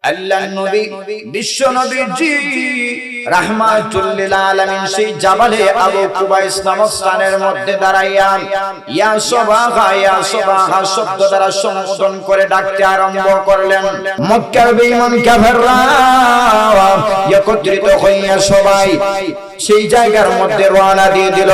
আল্লাহর নবী বিশ্ব নবীজি রাহমাতুল লিল আলামিন সেই জাবালে আবু কুবাইস নামক স্থানের মধ্যে দাঁড়াইয়া ইয়া সুবহান শব্দ দ্বারা সম্বোধন করে ডাকতে আরম্ভ করলেন। মক্কার বেঈমান কাফেররা একত্রিত হইয়া সবাই সেই জায়গার মধ্যে রওনা দিয়ে দিল।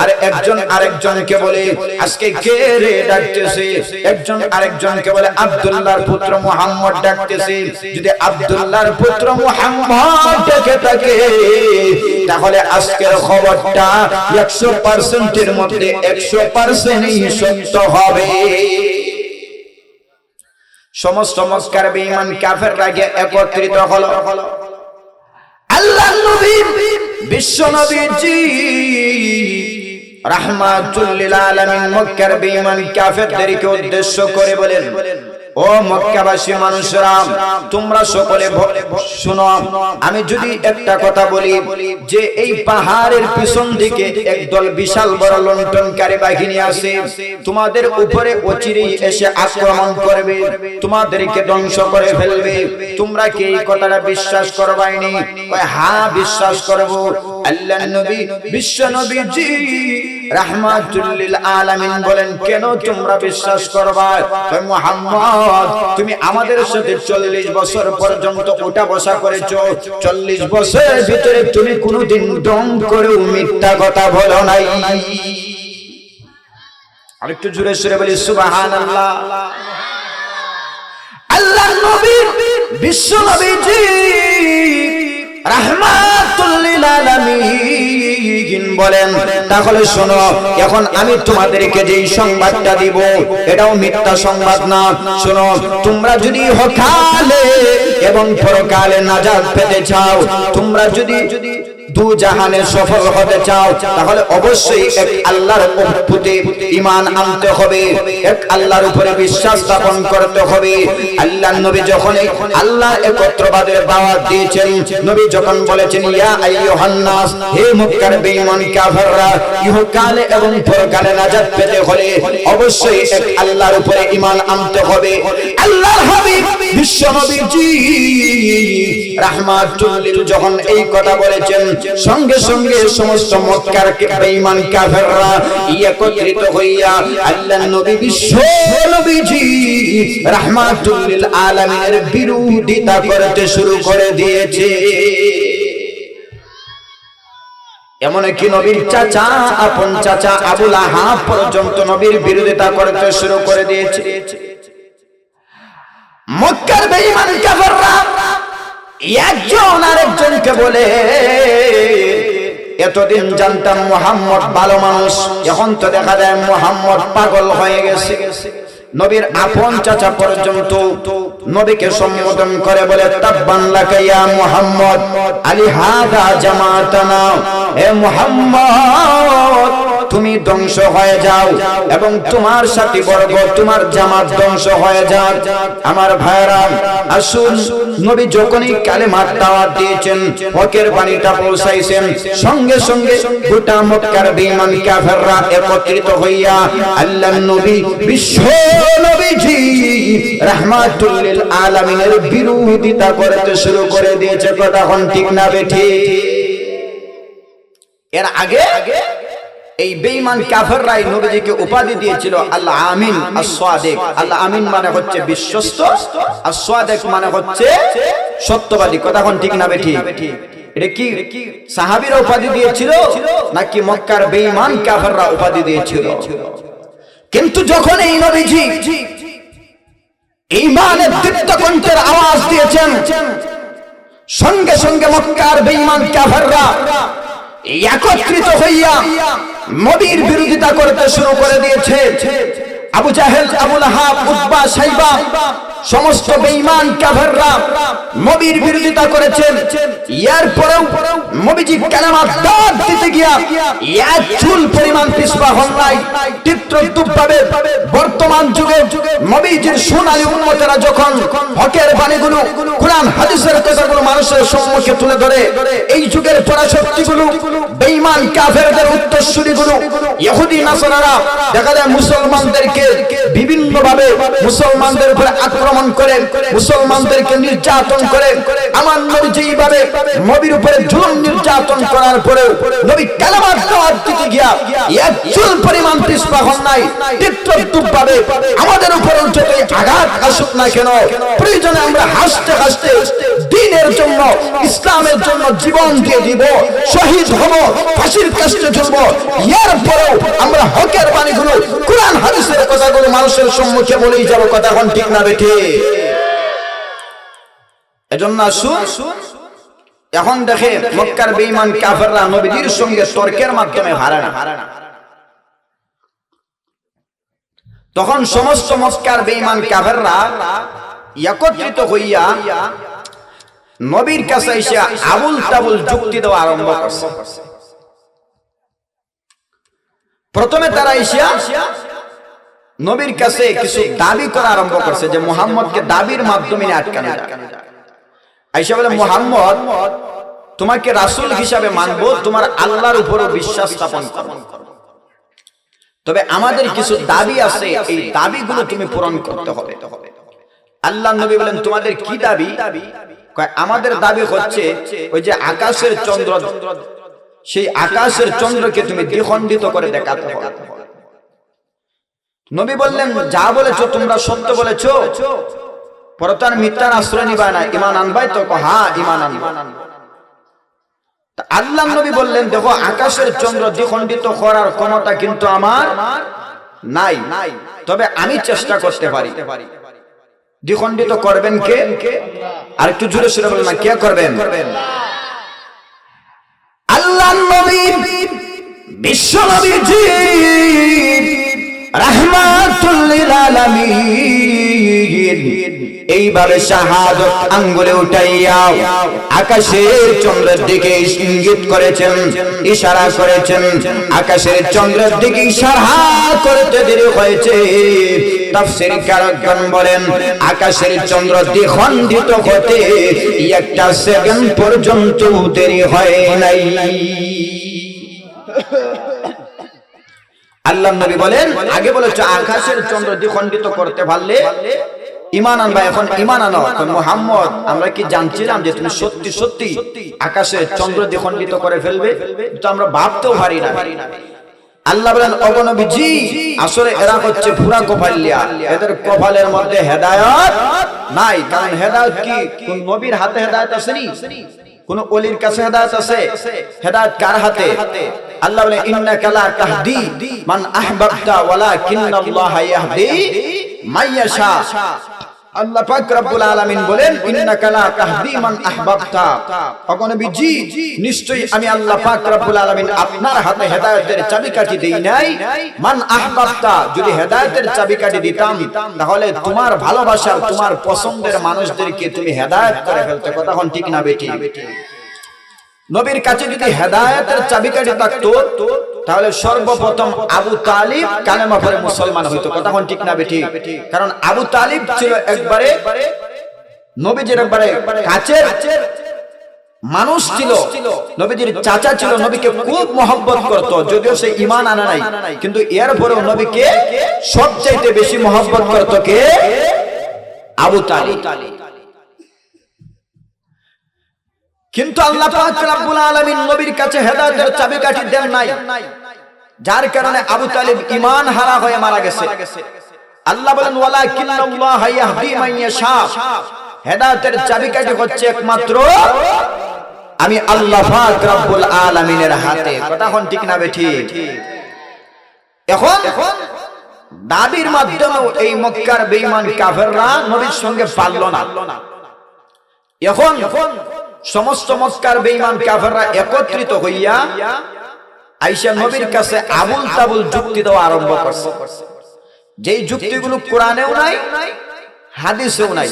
আর একজন আরেকজনকে বলে, আজকে কে রে ডাকতেছে? একজন আরেকজনকে বলে, আব্দুল্লাহর পুত্র মুহাম্মদ ডাকতেছে। যদি আব্দুল্লাহর পুত্র মুহাম্মদ ডেকে থাকে তাহলে আজকের খবরটা 100% এর মধ্যে 100%ই সত্য হবে। সমস্ত মক্কার বেঈমান কাফেররা একত্রিত হলো। আল্লাহর নবী বিশ্ব নবীজি রাহমাতুল লিল আলামিন মক্কার বেঈমান কাফেরদেরকে উদ্দেশ্য করে বলেন, ও মক্কাবাসী মানুষরা, তোমরা সকলে শুনো। আমি যদি একটা কথা বলি যে এই পাহাড়ের পিছন দিকে একদল বিশাল বড় লণ্ঠনকারী বাহিনী আছে, তোমাদের উপরে অচিরেই এসে আক্রমণ করবে, তোমাদেরকে ধ্বংস করে ফেলবে। তোমরা কি এই কথাটা বিশ্বাস করবাইনি? হ্যাঁ, বিশ্বাস করব। আল্লাহর নবী বিশ্ব নবীজি রাহমাতুল লিল আলামিন বলেন, কেন তোমরা বিশ্বাস করবা? মুহাম্মদ, তুমি আমাদের সাথে 40 বছর পর্যন্ত ওঠা বসা করেছো। 40 বছরের ভিতরে তুমি কোনোদিন দম করেও মিথ্যা কথা বলো নাই। আরেকটু জোরে সুরে বলি সুবহানাল্লাহ। আল্লাহর নবী বিশ্ব নবীজি রাহমাতুল লিল আলামিন বলেন, তাহলে শোনো, এখন আমি তোমাদেরকে যেই সংবাদটা দিব এটাও মিথ্যা সংবাদ না। শোনো, তোমরা যদি ইহকালে এবং পরকালে নাজাত পেতে চাও, তোমরা যদি দু জাহানে সফল হতে চাও, তাহলে অবশ্যই এক আল্লাহর প্রতি ঈমান আনতে হবে, এক আল্লাহর উপরে বিশ্বাস স্থাপন করতে হবে। আল্লাহর নবী যখন আল্লাহ একত্রবাদের দাওয়াত দিয়েছেন, নবী যখন বলেছেন, ইয়া আইয়ুহান নাস, হে মক্কার বেঈমান কাফেররা, ইহকালে এবং পরকালে নাজাত পেতে হলে অবশ্যই এক আল্লাহর উপরে ঈমান আনতে হবে। আল্লাহর হাবিব বিশ্ব নবীজি রাহমাতুল লিল যখন এই কথা বলেছেন, সঙ্গে সঙ্গে সমস্ত মক্কার বেঈমান কাফেররা একত্রিত হইয়া আল্লাহর নবী বিশ্ব নবীজি রাহমাতুল লিল আলামিনের বিরোধিতা করতে শুরু করে দিয়েছে। এমনকি নবীর চাচা, আপন চাচা আবু লাহাব পর্যন্ত নবীর বিরোধিতা করতে শুরু করে দিয়েছে। মক্কার বেঈমান কাফেররা একজন আরেকজনকে বলে, এতদিন জানতাম মুহাম্মদ ভালো মানুষ, এখন তো দেখা যায় মুহাম্মদ পাগল হয়ে গেছে। নবীর আপন চাচা পর্যন্ত নবীকে সম্বোধন করে বলে, তাব্বান লাকা ইয়া মুহাম্মদ আলি হাদা জামাতানা, হে মুহাম্মদ তুমি ধ্বংস হয়ে যাও এবং তোমার সাথী বর্গ, তোমার জামাত ধ্বংস হয়ে যাক। আমার ভাইরা, আসুন, নবী যখনই কালেমার দাওয়াত দিয়েছেন, হকের বাণীটা পৌঁছাইছেন, সঙ্গে সঙ্গে গোটা মক্কার বেঈমান কাফেররা একত্রিত হইয়া আল্লাহর নবী বিশ্ব নবীজি রাহমাতুল লিল আলামিনের বিরোধিতা করতে শুরু করে দিয়েছে। কথা কোন ঠিক না বেঠি? এর আগে এই বেঈমান কাফেররাই নবীজিকে উপাধি দিয়েছিল আল্লাহ আমিন আস-সাদিক। আল্লাহ আমিন মানে হচ্ছে বিশ্বস্ত, আস-সাদিক মানে হচ্ছে সত্যবাদী। কথা কোন ঠিক না বেঠি? এটা কি সাহাবীরা উপাধি দিয়েছিল নাকি মক্কার বেঈমান কাফেররা উপাধি দিয়েছিল? কিন্তু যখন এই নবীজি ঈমানের দীপ্ত কণ্ঠের আওয়াজ দিয়েছেন, সঙ্গে সঙ্গে মক্কার বেঈমান কাফেররা একত্রিত হইয়া নবীর বিরোধিতা করতে শুরু করে দিয়েছে। আবু জাহেল, আবু লাহাব, উতবা, সাইবা সমস্ত বেঈমান কাফেররা নবীর বিরোধিতা করেছেন। এরপরেও নবীজি কালেমার দাওয়াত দিতে গিয়া এক চুল পরিমাণ পিছপা হন নাই। চিত্রদ্রুপভাবে বর্তমান যুগে নবীজির সোনালী উম্মতেরা যখন হকের বাণীগুলো, কোরআন হাদিসের কথাগুলো মানুষের সম্মুখে তুলে ধরে, এই যুগের যুগের পরাশক্তিগুলো, বেঈমান কাফেরদের উত্তরসূরিগুলো ইহুদি নাসারারা দেখা যায় মুসলমানদেরকে বিভিন্নভাবে মুসলমানদের উপরে আক্রমণ করে, মুসলমানদেরকে নির্যাতন করে। আমার নবী যেইভাবে নবীর উপরে জুলুম নির্যাতন করার পরেও নবী কালেমার দাওয়াত দিতে গিয়া এক চুল পরিমাণ পিছপা হন নাই। তীব্রভাবে আমাদের উপরে যতই আঘাত আসুক না কেন, প্রয়োজনে আমরা হাসতে হাসতে দ্বীনের জন্য, ইসলামের জন্য জীবন দিয়ে দিব, শহীদ হব, ফাঁসির কাস্টে ঝুলব। এরপরেও আমরা হকের বাণীগুলো, কোরআন হাদিসের কথাগুলো মানুষের সম্মুখে বলেই যাব। কথা কোন ঠিক না বেঠি? এজন্য আসুন, এখন দেখে মক্কার বেঈমান কাফেররা নবীর সঙ্গে তর্কের মাধ্যমে হারে না। তখন সমস্ত মক্কার বেঈমান কাফেররা একত্রিত হইয়া নবীর কাছে এসে আবুল তাবুল যুক্তি দেওয়া আরম্ভ করছে। প্রথমে তারা এসে নবীর কাছে কিছু দাবি করা আরম্ভ করছে যে মুহাম্মদকে দাবির মাধ্যমে আটকানো যায়। আয়েশা বলে, মুহাম্মদ তোমাকে রাসূল হিসাবে মানব, তোমার আল্লাহর উপরও বিশ্বাস স্থাপন করব, তবে আমাদের কিছু দাবি আছে, এই দাবিগুলো তুমি পূরণ করতে হবে। আল্লাহর নবী বলেন, তোমাদের কি দাবি? কয়, আমাদের দাবি হচ্ছে ওই যে আকাশের চন্দ্র, সেই আকাশের চন্দ্রকে তুমি দ্বিখণ্ডিত করে দেখাতে হবে। নবী বললেন, যা বলেছো তোমরা সত্য বলেছো, পরতার মিথ্যার আশ্রয় নিবা না, ঈমান আনবাই তো? হ্যাঁ, ঈমান আনব। আল্লাহর নবী বললেন, দেখো আকাশের চন্দ্র দ্বিখণ্ডিত করার ক্ষমতা কিন্তু আমার নাই, তবে আমি চেষ্টা করতে পারি। দ্বিখণ্ডিত করবেন কে? আর একটু জোরে সুরে বলেন না, কে করবেন? আল্লাহর নবী, বিশ্ব নবীজি রাহমাতুল লিল আলামিন এইভাবে শাহাদত আঙ্গুলে উঠাইয়া আকাশের চন্দ্রের দিকে ইঙ্গিত করেছেন, ইশারা করেছেন। আকাশের চন্দ্রের দিকে ইশারা করতে দেরি হয়েছে। তাফসীরকারগণ বলেন, আকাশের চন্দ্র দ্বিখণ্ডিত হতে একটা সেকেন্ড পর্যন্ত দেরি হয় নাই। আল্লাহর নবী বলেন, আগে বলেছ আকাশের চন্দ্র দ্বিখণ্ডিত করতে পারলে ঈমান আনবা, এখন ঈমান আনো। মুহাম্মদ, আমরা কি জানছিলাম যে তুমি সত্যি সত্যি আকাশের চন্দ্র দ্বিখণ্ডিত করে ফেলবে? তো আমরা ভাবতেও পারি না। আল্লাহ বলেন, ওগো নবীজি, আসলে এরা হচ্ছে পুরা কপালিয়া, এদের কপালের মধ্যে হেদায়েত নাই। কারণ হেদায়েত কি কোন নবীর হাতে হেদায়েত আসেনি? কোন ওলির কাছে হেদায়েত আছে? হেদায়েত কার হাতে? আল্লাহ বলেন, ইন্নাকা লা তাহদি মান আহবাবতা ওয়ালাকিন্নাল্লাহা ইয়াহদি মাইয়াশা। আল্লাহ পাক রব্বুল আলামিন বলেন, ইন্নাকা লা তাহদি মান আহবাবতা, ওগো নবীজি নিশ্চয়ই আমি আল্লাহ পাক রব্বুল আলামিন আপনার হাতে হেদায়েতের চাবিকাঠি দেই নাই। মান আহবাবতা, যদি হেদায়েতের চাবিকাঠি দিতাম তাহলে তোমার ভালোবাসার, তোমার পছন্দের মানুষদেরকে তুমি হেদায়েত করে ফেলতে। কথা কোন ঠিক না বেটি? নবীর কাছে যদি হেদায়েতের চাবিকাঠি থাকতো তাহলে সর্বপ্রথম আবু তালিব কালেমা পড়ে মুসলমান হইতো। কথা কোন ঠিক না বেটি? কারণ আবু তালিব ছিল একবারে নবীজির একবারে কাছের মানুষ ছিল, নবীজির চাচা ছিল, নবীকে খুব মহব্বত করত। যদিও সে ঈমান আনে নাই, কিন্তু এরপরেও নবীকে সবচাইতে বেশি মহব্বত করত কে? আবু তালিব। কিন্তু আল্লাহ পাক রব্বুল আলামিন নবীর কাছে হেদায়েতের চাবিকাঠি দেন নাই, যার কারণে আবু তালিব ঈমান হারা হয়ে মারা গেছে। আল্লাহ বলেন, ওয়ালাকিন্নাল্লাহা ইয়াহদি মান ইয়াশা, হেদায়েতের চাবিকাঠি হচ্ছে একমাত্র আমি আল্লাহ পাক রব্বুল আলামিনের হাতে। কথা কোন ঠিক না বেঠি? এখন দাবির মাধ্যমে এই মক্কার বেঈমান কাফেররা নবীর সঙ্গে পারল না। এখন সমস্ত মক্কার বেঈমান কাফেররা একত্রিত হইয়া আয়েশা নবীর কাছে আবুল তাবুল যুক্তি দেওয়া আরম্ভ করছে, যেই যুক্তিগুলো কোরআনেও নাই, হাদিসেও নাই।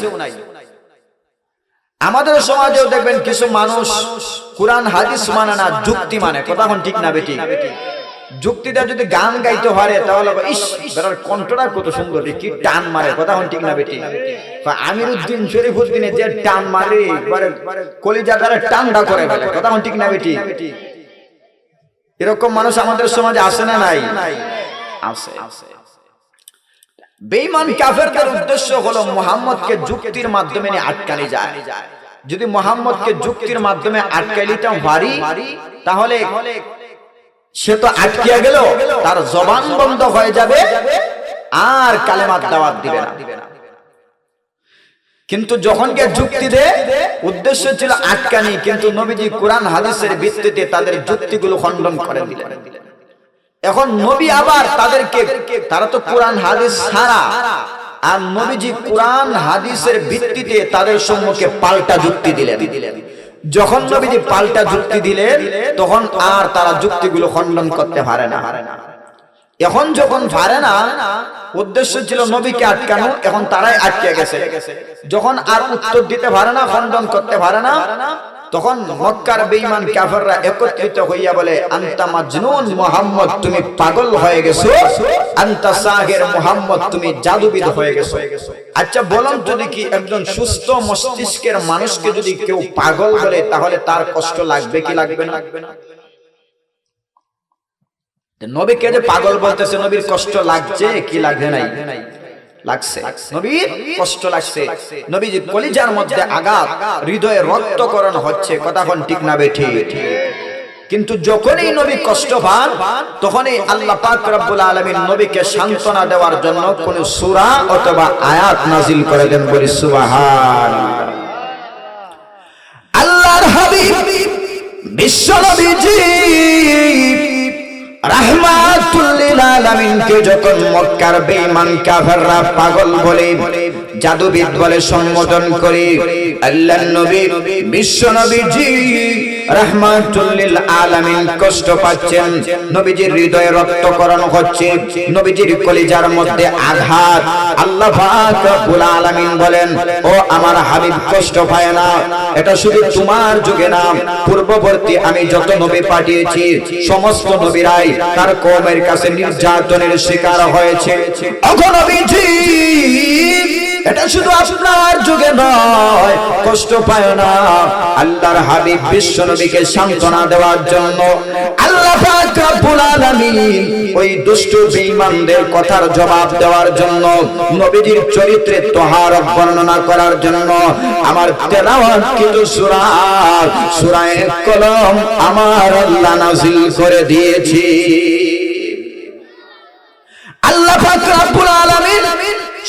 আমাদের সমাজেও দেখবেন কিছু মানুষ কোরআন হাদিস মানে না, যুক্তি মানে। কথা কোন ঠিক না বেটি? যুক্তিটা যদি গান গাইতে পারে তাহলে ইস বেটার কণ্ঠটা কত সুন্দর রে, কি টান মারে, কথা হন ঠিক না বেটি? আমিরউদ্দিন শরীফুদ্দিনের যে টান মারে একবারে কলিজাটারে টানটা করে ফেলে, কথা হন ঠিক না বেটি? এরকম মানুষ আমাদের সমাজে আছে না নাই? আছে। বেঈমান কাফেরদের উদ্দেশ্য হলো মুহাম্মদকে যুক্তির মাধ্যমে আটকানো যায়। যদি মুহাম্মদকে যুক্তির মাধ্যমে আটকাইলিতাম পারি তাহলে সে তো আটকিয়া গেল, তার জবান বন্ধ হয়ে যাবে আর কালেমার দাওয়াত দিবে না। কিন্তু যখন কে যুক্তি দেয়, উদ্দেশ্য ছিল আটকানি, কিন্তু নবীজি কোরআন হাদিসের ভিত্তিতে তাদের যুক্তিগুলো খণ্ডন করে দিলেন। এখন নবী আবার তাদেরকে, তারা তো কোরআন হাদিস ছাড়া, আর নবীজি কোরআন হাদিসের ভিত্তিতে তাদের সম্মুখে পাল্টা যুক্তি দিলেন। যখন নবীজি পাল্টা যুক্তি দিলেন তখন আর তারা যুক্তিগুলো খণ্ডন করতে পারে না। এখন যখন পারে না, উদ্দেশ্য ছিল নবীকে আটকানো, এখন তারাই আটকে গেছে। যখন আর উত্তর দিতে পারে না, খণ্ডন করতে পারে না, তখন মক্কার বেঈমান কাফেররা একত্রিত হইয়া বলে, আনতা মাজনুন মুহাম্মদ, তুমি পাগল হয়ে গেছো, আনতা সাহির মুহাম্মদ, তুমি জাদুবিদ হয়ে গেছো। আচ্ছা বলুন তো দেখি, একজন সুস্থ মস্তিষ্কের মানুষকে যদি কেউ পাগল বলে তাহলে তার কষ্ট লাগবে কি লাগবে না? নবীকে যে পাগল বলতেছে, নবীর কষ্ট লাগছে কি লাগছে? নাই, লাগছে। নবীর কষ্ট লাগছে। নবীজি কলিজার মধ্যে আঘাত, হৃদয়ে রক্তকরণ হচ্ছে, কথা কোন ঠিক না বেঠি? কিন্তু যখনই নবী কষ্ট পান তখনই আল্লাহ পাক রব্বুল আলামিন নবীকে সান্ত্বনা দেওয়ার জন্য কোন সূরা অথবা আয়াত নাজিল করে দেন, বলি সুবহানাল্লাহ। আল্লাহর হাবিব বিশ্ব নবীজি রাহমাতুল লিল আলামিনকে যখন মক্কার বেঈমান কাফেররা পাগল বলে, জাদুবিদ বলে সম্বোধন করে, আল্লাহর নবী বিশ্ব নবীজি রাহমাতুল লিল আলামিন কষ্ট পাচ্ছেন, নবীজির হৃদয়ে রক্তকরণ হচ্ছে, নবীজির কলিজার মধ্যে আঘাত। আল্লাহ পাক রব্বুল আলামিন বলেন, ও আমার হাবিব কষ্ট পায় না, এটা শুধু তোমার যুগে না, পূর্ববর্তী আমি যত নবী পাঠিয়েছি সমস্ত নবীরাই তার কওমের কাছে নির্যাতনের শিকার হয়েছে। ওগো নবীজি, এটা শুধু আপনার যুগে নয়, কষ্ট পায় না। আল্লাহর হাবিব বিশ্ব নবীকে সান্ত্বনা দেওয়ার জন্য আল্লাহ পাক রব্বুল আলামিন ওই দুষ্ট বেঈমানদের কথার জবাব দেওয়ার জন্য, নবীজির চরিত্রের তহারত বর্ণনা করার জন্য আমার তেলাওয়াতকৃত সূরা সূরা কলম আমার আল্লাহ নাযিল করে দিয়েছি। আল্লাহ পাক রব্বুল আলামিন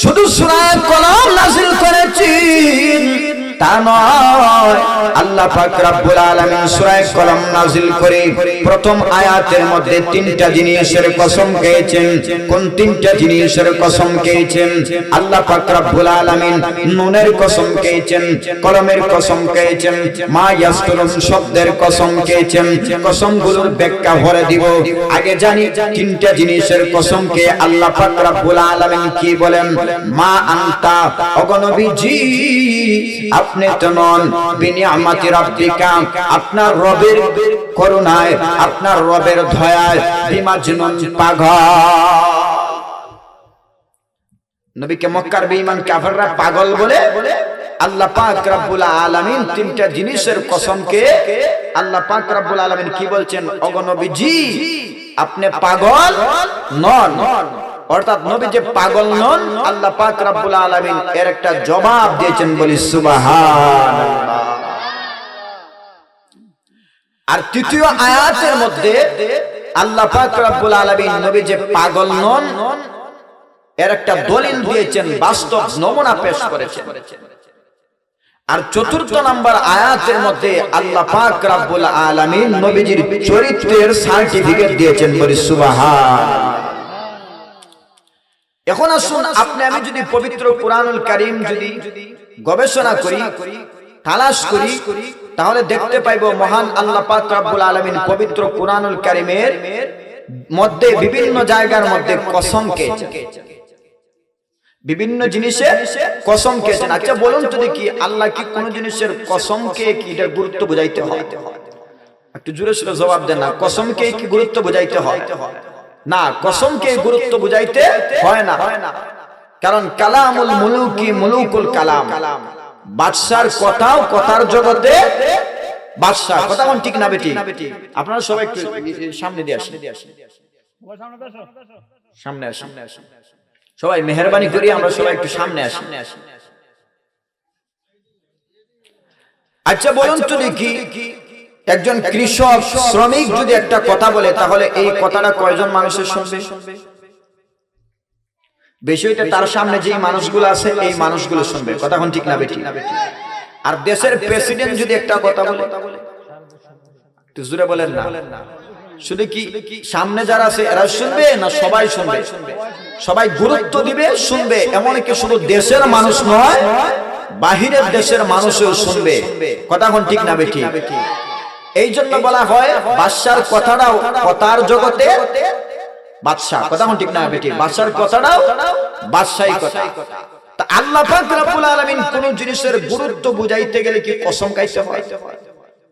শুধু সূরা কলম নাযিল করেছেন তা নয়, আল্লাহ পাক রব্বুল আলামিন সূরা কলম নাযিল করে প্রথম আয়াতের মধ্যে তিনটা জিনিসের কসম খেয়েছেন। কোন তিনটা জিনিসের কসম খেয়েছেন? আল্লাহ পাক রব্বুল আলামিন নুনের কসম খেয়েছেন, কলমের কসম খেয়েছেন, মা ইয়াসতুরুন শব্দের কসম খেয়েছেন। কসমগুলোর ব্যাখ্যা ভরে দিব। আগে জানি তিনটা জিনিসের কসম খেয়ে আল্লাহ পাক রব্বুল আলামিন কি বলেন। মা আনতা, ওগো নবীজি আপনি তো নন, বিনিয়ামাতি রাব্বিকা, আপনার রবের করুণায়, আপনার রবের দয়ায়, বিমাজনুন পাগল। নবীকে মক্কার বেঈমান কাফেররা পাগল বলে আল্লাহ পাক রব্বুল আলামিন তিনটা জিনিসের কসমকে আল্লাহ পাক রব্বুল আলামিন কি বলছেন? ওগো নবীজি আপনি পাগল নন, অর্থাৎ নবী যে পাগল নন, আল্লাহ পাক রব্বুল আলামিন এর একটা জবাব দিয়েছেন, বলি সুবহানাল্লাহ। আর তৃতীয় আয়াতের মধ্যে আল্লাহ পাক রব্বুল আলামিন নবী যে পাগল নন এর একটা দলিল দিয়েছেন, বাস্তব নমুনা পেশ করেছেন। আর চতুর্থ নাম্বার আয়াতের মধ্যে আল্লাহ পাক রব্বুল আলামিন নবীজির চরিত্রের সার্টিফিকেট দিয়েছেন, বলি সুবহানাল্লাহ। এখন আসুন, আপনি আমি যদি পবিত্র কুরআনুল কারীম যদি গবেষণা করি, তালাশ করি, তাহলে দেখতে পাইবো মহান আল্লাহ পাক রব্বুল আলামিন পবিত্র কুরআনুল কারীমের মধ্যে বিভিন্ন জায়গার মধ্যে কসম খেয়েছেন, বিভিন্ন জিনিসের কসম খেয়েছেন। আচ্ছা বলুন তো দেখি, আল্লাহ কি কোন জিনিসের কসম খেয়ে কি এটার গুরুত্ব বুঝাইতে হয়? একটু জোরে সোরে জবাব দেন না। কসমকে কি গুরুত্ব বুঝাইতে হয়? না, কসমকে গুরুত্ব বুঝাইতে হয় না। কারণ কালামুল মুলুকি মুলুকুল কালাম, বাদশার কথাও কথার জগতে বাদশা। কথা কোন ঠিক না বেটি? আপনারা সবাই একটু সামনে দিয়ে আসেন, সামনে আসেন সবাই, মেহেরবানি করি আমরা সবাই একটু সামনে আসি। আচ্ছা বলুন তো দেখি, একজন কৃষক শ্রমিক যদি একটা কথা বলে, তাহলে এই কথাটা কয়জন মানুষের শুনবে? বিষয়টা তার সামনে যেই মানুষগুলো আছে এই মানুষগুলো শুনবে। কথা কোন ঠিক না বেটি? আর দেশের প্রেসিডেন্ট যদি একটা কথা বলে, একটু জোরে বলেন না, শুধু কি সামনে যারা আছে এরা শুনবে না সবাই শুনবে? সবাই গুরুত্ব দিবে, শুনবে। এমনকি শুধু দেশের মানুষ নয়, বাহিরের দেশের মানুষও শুনবে। কথা কোন ঠিক না বেটি? এই জন্য বলা হয় বাদশার কথাটাও কথার জগতে বাদশা। কথা কোন ঠিক না বেটি? বাদশার কথাটাও বাদশাই কথা। তা আল্লাহ পাক রব্বুল আলামিন কোন জিনিসের গুরুত্ব বুঝাইতে গেলে কি কসম খাইতে হয়?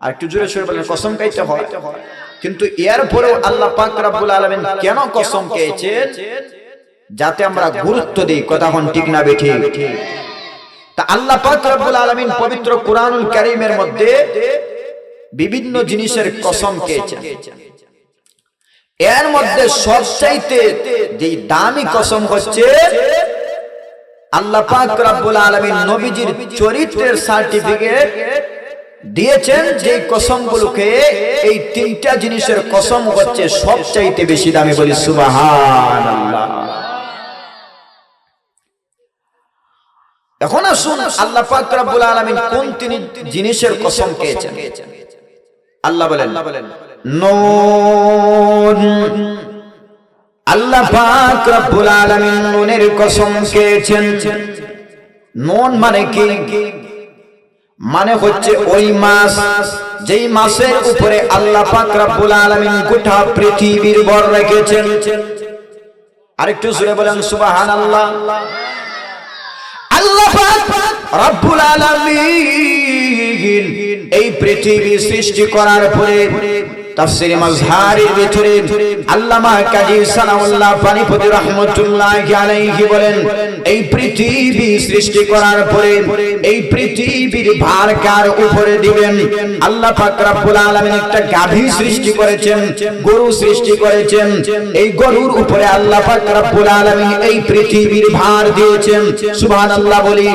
আর একটু জোরে সোরে বলেন, কসম খাইতে হয়। কিন্তু এরপরেও আল্লাহ পাক রব্বুল আলামিন কেন কসম খেয়েছেন? যাতে আমরা গুরুত্ব দিই। কথা কোন ঠিক না বেটি? তা আল্লাহ পাক রব্বুল আলামিন পবিত্র কুরআনুল কারীমের মধ্যে বিভিন্ন জিনিসের কসম খেয়েছেন। এর মধ্যে সবচাইতে যে দামি কসম হচ্ছে আল্লাহ পাক রব্বুল আলামিন নবীজির চরিত্রের সার্টিফিকেট দিয়েছেন। যে কসমগুলোকে, এই তিনটা জিনিসের কসম হচ্ছে সবচাইতে বেশি দামি। বলি সুবহানাল্লাহ। এখন আসুন আল্লাহ পাক রব্বুল আলামিন কোন তিন জিনিসের কসম খেয়েছেন। আল্লাহ বলেন নুন। আল্লাহ পাক রব্বুল আলামিন নুনের কসম খেয়েছেন। নুন মানে কি? মানে হচ্ছে ওই মাছ, যেই মাছের উপরে আল্লাহ পাক রব্বুল আলামিন গোটা পৃথিবীর ভর রেখেছেন। আরেকটু জোরে বলেন সুবহানাল্লাহ। আল্লাহ পাক রব্বুল আলামিন এই পৃথিবী সৃষ্টি করার পরে তাফসীরে মাজহারের ভিতরে আল্লামা কাজী সানাউল্লাহ পানিপতি রাহমাতুল্লাহি আলাইহি বলেন, এই পৃথিবী সৃষ্টি করার পরে এই পৃথিবীর ভার কার উপরে দিবেন? আল্লাহ পাক রব্বুল আলামিন একটা গাভী সৃষ্টি করেছেন, গরু সৃষ্টি করেছেন। এই গরুর উপরে আল্লাহ পাক রব্বুল আলামিন এই পৃথিবীর ভার দিয়েছেন। সুবহানাল্লাহ বলি।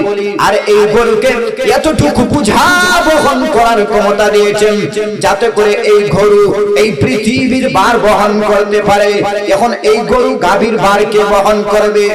আর এই গরুকে এতটুকু বোঝা বহন করার ক্ষমতা দিয়েছেন যাতে করে এই গরু এই পৃথিবীর ভার বহন করতে পারে। এখন এই গরু গাভীর ভার কে বহন করবে?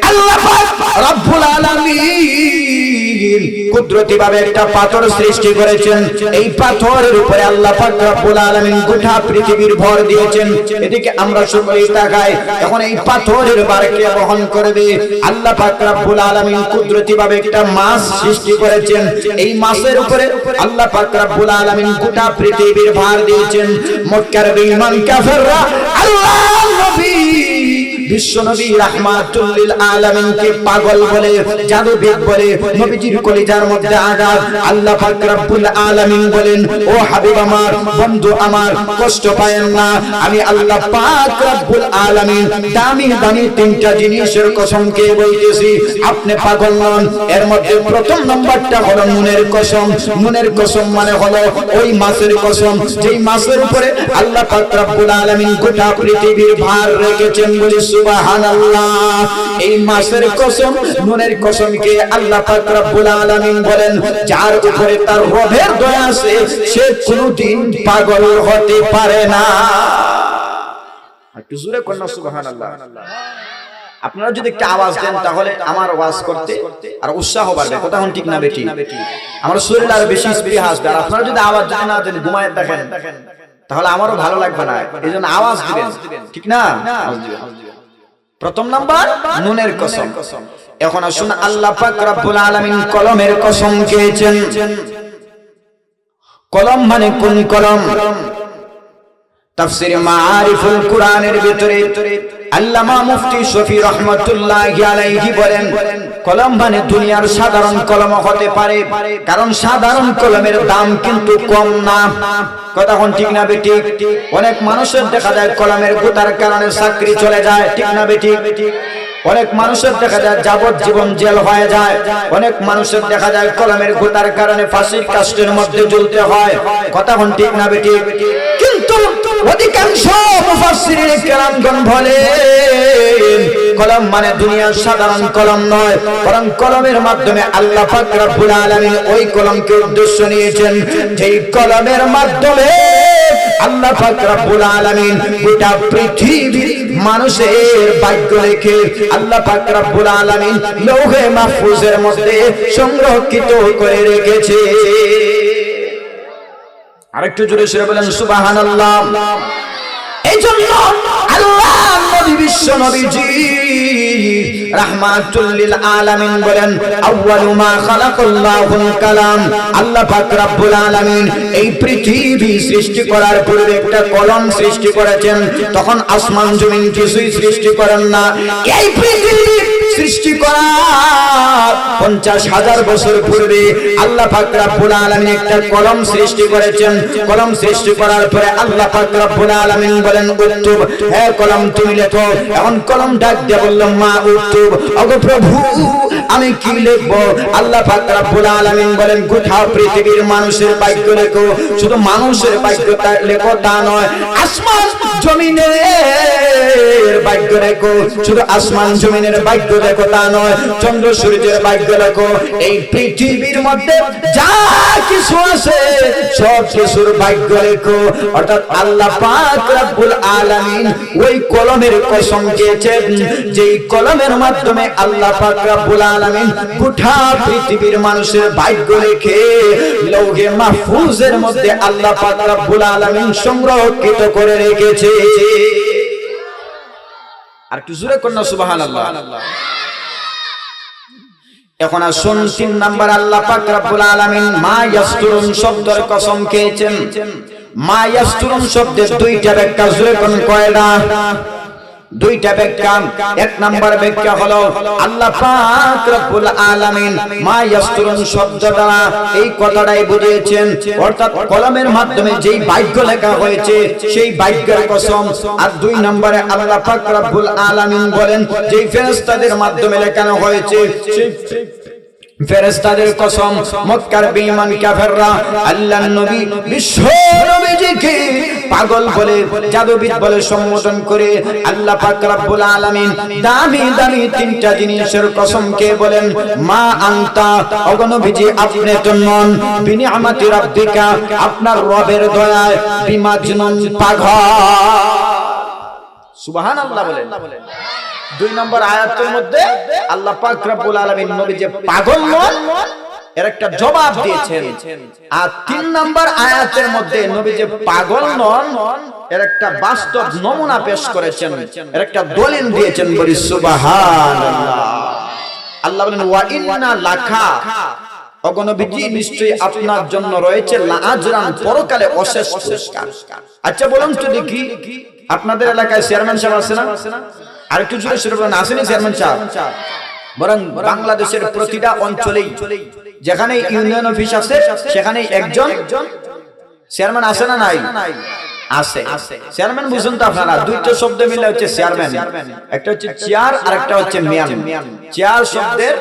আল্লাহ পাক রব্বুল আলামিন কুদরতি ভাবে একটা পাথর সৃষ্টি করেছেন। এই পাথরের উপরে আল্লাহ পাক রব্বুল আলামিন গোটা পৃথিবীর ভর দিয়েছেন। এদিকে আমরা সকলেই তাকাই, এখন এই পাথরের ভার কে বহন করবে? আল্লাহ পাক রব্বুল আলামিন কুদরতি ভাবে একটা মাছ সৃষ্টি করেছেন। এই মাছের উপরে আল্লাহ পাক রব্বুল আলামিন গোটা পৃথিবীর ভার দিয়েছেন। মক্কার বেঈমান কাফেররা আল্লাহর নবী বিশ্ব নবী রাহমাতুল লিল আলামিনকে পাগল বলে, জাদুবিদ বলে, নবীজির কলিজার মধ্যে আঘাত। আল্লাহ পাক রব্বুল আলামিন বলেন, ও হাবিব আমার, বন্ধু আমার, কষ্ট পায়েন না। আমি আল্লাহ পাক রব্বুল আলামিন দামি দামি তিনটা জিনিসের কসম খেয়ে বলতেছি, আপনি পাগল নন। এর মধ্যে প্রথম নম্বরটা হলো নুনের কসম। নুনের কসম মানে হলো ওই মাছের কসম, যেই মাছের উপরে আল্লাহ পাক রব্বুল আলামিন গোটা পৃথিবীর ভার রেখেছেন। বলি সুবহানাল্লাহ। এই মাছের কসম, নুনের কসমকে আল্লাহ পাক রব্বুল আলামিন বলেন, যার উপরে তার রবের দয়া আছে সে কোনদিন পাগল হতে পারে না। একটু জোরে কন্যা সুবহানাল্লাহ। আপনারা যদি একটা আওয়াজ দেন তাহলে আমার আওয়াজ করতে আর উৎসাহ বাড়বে। কথা হন ঠিক না বেটি? আমার শরীর আর বেশি স্পিরিট আসবে। আর আপনারা যদি আওয়াজ না দেন, ঘুমায় দেখেন, তাহলে আমারও ভালো লাগবে না। এই জন্য আওয়াজ দিবেন, ঠিক না? প্রথম নাম্বার নুনের কসম। এখন আসুন আল্লাহ পাক রব্বুল আলামিন কলমের কসম খেয়েছেন। কলম মানে কোন কলম? তাফসীরে মাআরিফুল কুরআনের ভিতরে আল্লামা মুফতি শফি রহমাতুল্লাহি আলাইহি বলেন, কলম মানে দুনিয়ার সাধারণ কলম হতে পারে, কারণ সাধারণ কলমের দাম কিন্তু কম না। কথা কোন ঠিক না বেঠিক? অনেক মানুষের দেখা যায় কলমের গুতার কারণে চাকরি চলে যায়, ঠিক না বেঠিক? অনেক মানুষের দেখা যায় যাবজ্জীবন জেল হয়ে যায়, অনেক মানুষের দেখা যায় কলমের গুতার কারণে ফাঁসির কাষ্ঠের মধ্যে ঝুলতে হয়। কথা কোন ঠিক না বেঠিক? কিন্তু অধিকাংশ মুফাসসিরিন কেরামগণ বলেন কলম মানে দুনিয়ার সাধারণ কলম নয়, বরং কলমের মাধ্যমে আল্লাহ পাক রব্বুল আলামিন ওই কলমকে উদ্দেশ্য নিয়েছেন যেই কলমের মাধ্যমে আল্লাহ পাক রব্বুল আলামিন গোটা পৃথিবীর মানুষের ভাগ্য লেখে আল্লাহ পাক রব্বুল আলামিন লৌহে মাহফুজের মধ্যে সংরক্ষিত করে রেখেছে। আরেকটু জোরে সরে বলেন সুবহানাল্লাহ। এইজন্য আল্লাহ নবী বিশ্ব নবীজি রাহমাতুল লিল আলামিন বলেন আউয়ালু মা খালাকাল্লাহুল কালাম। আল্লাহ পাক রব্বুল আলামিন এই পৃথিবী সৃষ্টি করার পূর্বে একটা কলম সৃষ্টি করেছেন, তখন আসমান জমিন কিছুই সৃষ্টি করেন না। এই পৃথিবী সৃষ্টি করার 50,000 বছর পূর্বে আল্লাহ পাক রব্বুল আলামিন একটা কলম সৃষ্টি করেছেন। কলম সৃষ্টি করার পরে আল্লাহ পাক রব্বুল আলামিন বলেন উক্তুব, হে কলম তুমি লেখো। এখন কলম ডাক দিয়ে বলল মা উক্তুব, ওগো প্রভু আমি কি লিখব? আল্লাহ পাক রব্বুল আলামিন বলেন গোটা পৃথিবীর মানুষের ভাগ্য লেখো। শুধু মানুষের ভাগ্য লেখো তা নয়, আসমান জমিনের ভাগ্য লেখো। শুধু আসমান জমিনের ভাগ্য লেখো তা নয়, চন্দ্র সূর্যের ভাগ্য লেখো। এই পৃথিবীর মধ্যে যা কিছু আছে সব কিছুর ভাগ্য লেখো। অর্থাৎ আল্লাহ পাক রব্বুল আলামিন ওই কলমের কসম খেয়েছেন যেই কলমের মাধ্যমে আল্লাহ পাক রব্বুল আলামিন গোটা পৃথিবীর মানুষের ভাগ্য লেখে লৌহে মাহফুজের মধ্যে আল্লাহ পাক রব্বুল আলামিন সংরক্ষিত করে রেখেছে। আর একটু জোরে কন্যা সুবহানাল্লাহ। এখন আসুন 3 নাম্বার আল্লাহ পাক রব্বুল আলামিন মা ইয়াসতুরুন শব্দের কসম খেয়েছেন। মা ইয়াসতুরুন শব্দের দুইটা ব্যাখ্যা, জোরে কোন কয়টা? দুইটা ব্যাখ্যা। 1 নাম্বার ব্যাখ্যা হলো আল্লাহ পাক রব্বুল আলামিন মা ইয়াসতুরুন শব্দ দ্বারা এই কথাটাই বুঝিয়েছেন, অর্থাৎ কলমের মাধ্যমে যেই ভাগ্য লেখা হয়েছে সেই ভাগ্যের কসম। আর 2 নম্বরে আল্লাহ পাক রব্বুল আলামিন বলেন যেই ফেরেশতাদের মাধ্যমে লেখানো হয়েছে সেই ফেরেশতাদের কসম। মক্কার বেঈমান কাফেররা আল্লাহর নবী বিশ্ব নবীজিকে পাগল বলে, জাদুবিদ বলে সম্বোধন করে আল্লাহ পাক রব্বুল আলামিন দামি দামি 3টা জিনিসের কসম কে বলেন মা আনতা, ওগো নবীজি আপনি তো নন, বিনিআমাতি রাব্বিকা আপনার রবের দয়ায়, বিমাজনুন পাগল। সুবহানাল্লাহ বলেন। 2 নম্বর আয়াতের মধ্যে আল্লাহ পাক রব্বুল আলামিন নবী যে পাগল নন এর একটা জবাব দিয়েছেন। আর 3 নম্বর আয়াতের মধ্যে নবী যে পাগল নন এর একটা বাস্তব নমুনা পেশ করেছেন, এর একটা দলিল দিয়েছেন। বলি সুবহানাল্লাহ। আল্লাহ বলেন ওয়া ইন্না লাকা, ওগো নবীজি নিশ্চয়ই আপনার জন্য রয়েছে লাআজরান পরকালে অশেষ পুরস্কার। আচ্ছা বলুন তো দেখি আপনাদের এলাকায় চেয়ারম্যান সাহেব আছে না? আর একটু জোরে সরে বলেন আসেনি চেয়ারম্যান সাহেব? বরং বাংলাদেশের প্রতিটা অঞ্চলেই যেখানে ইউনিয়ন অফিস আছে সেখানে একজন চেয়ারম্যান আছে না নাই? আছে। চেয়ারম্যান বুঝুন তো আপনারা, 2টা শব্দ মিলে হচ্ছে চেয়ারম্যান। একটা হচ্ছে চেয়ার আর একটা হচ্ছে ম্যান। চেয়ার শব্দের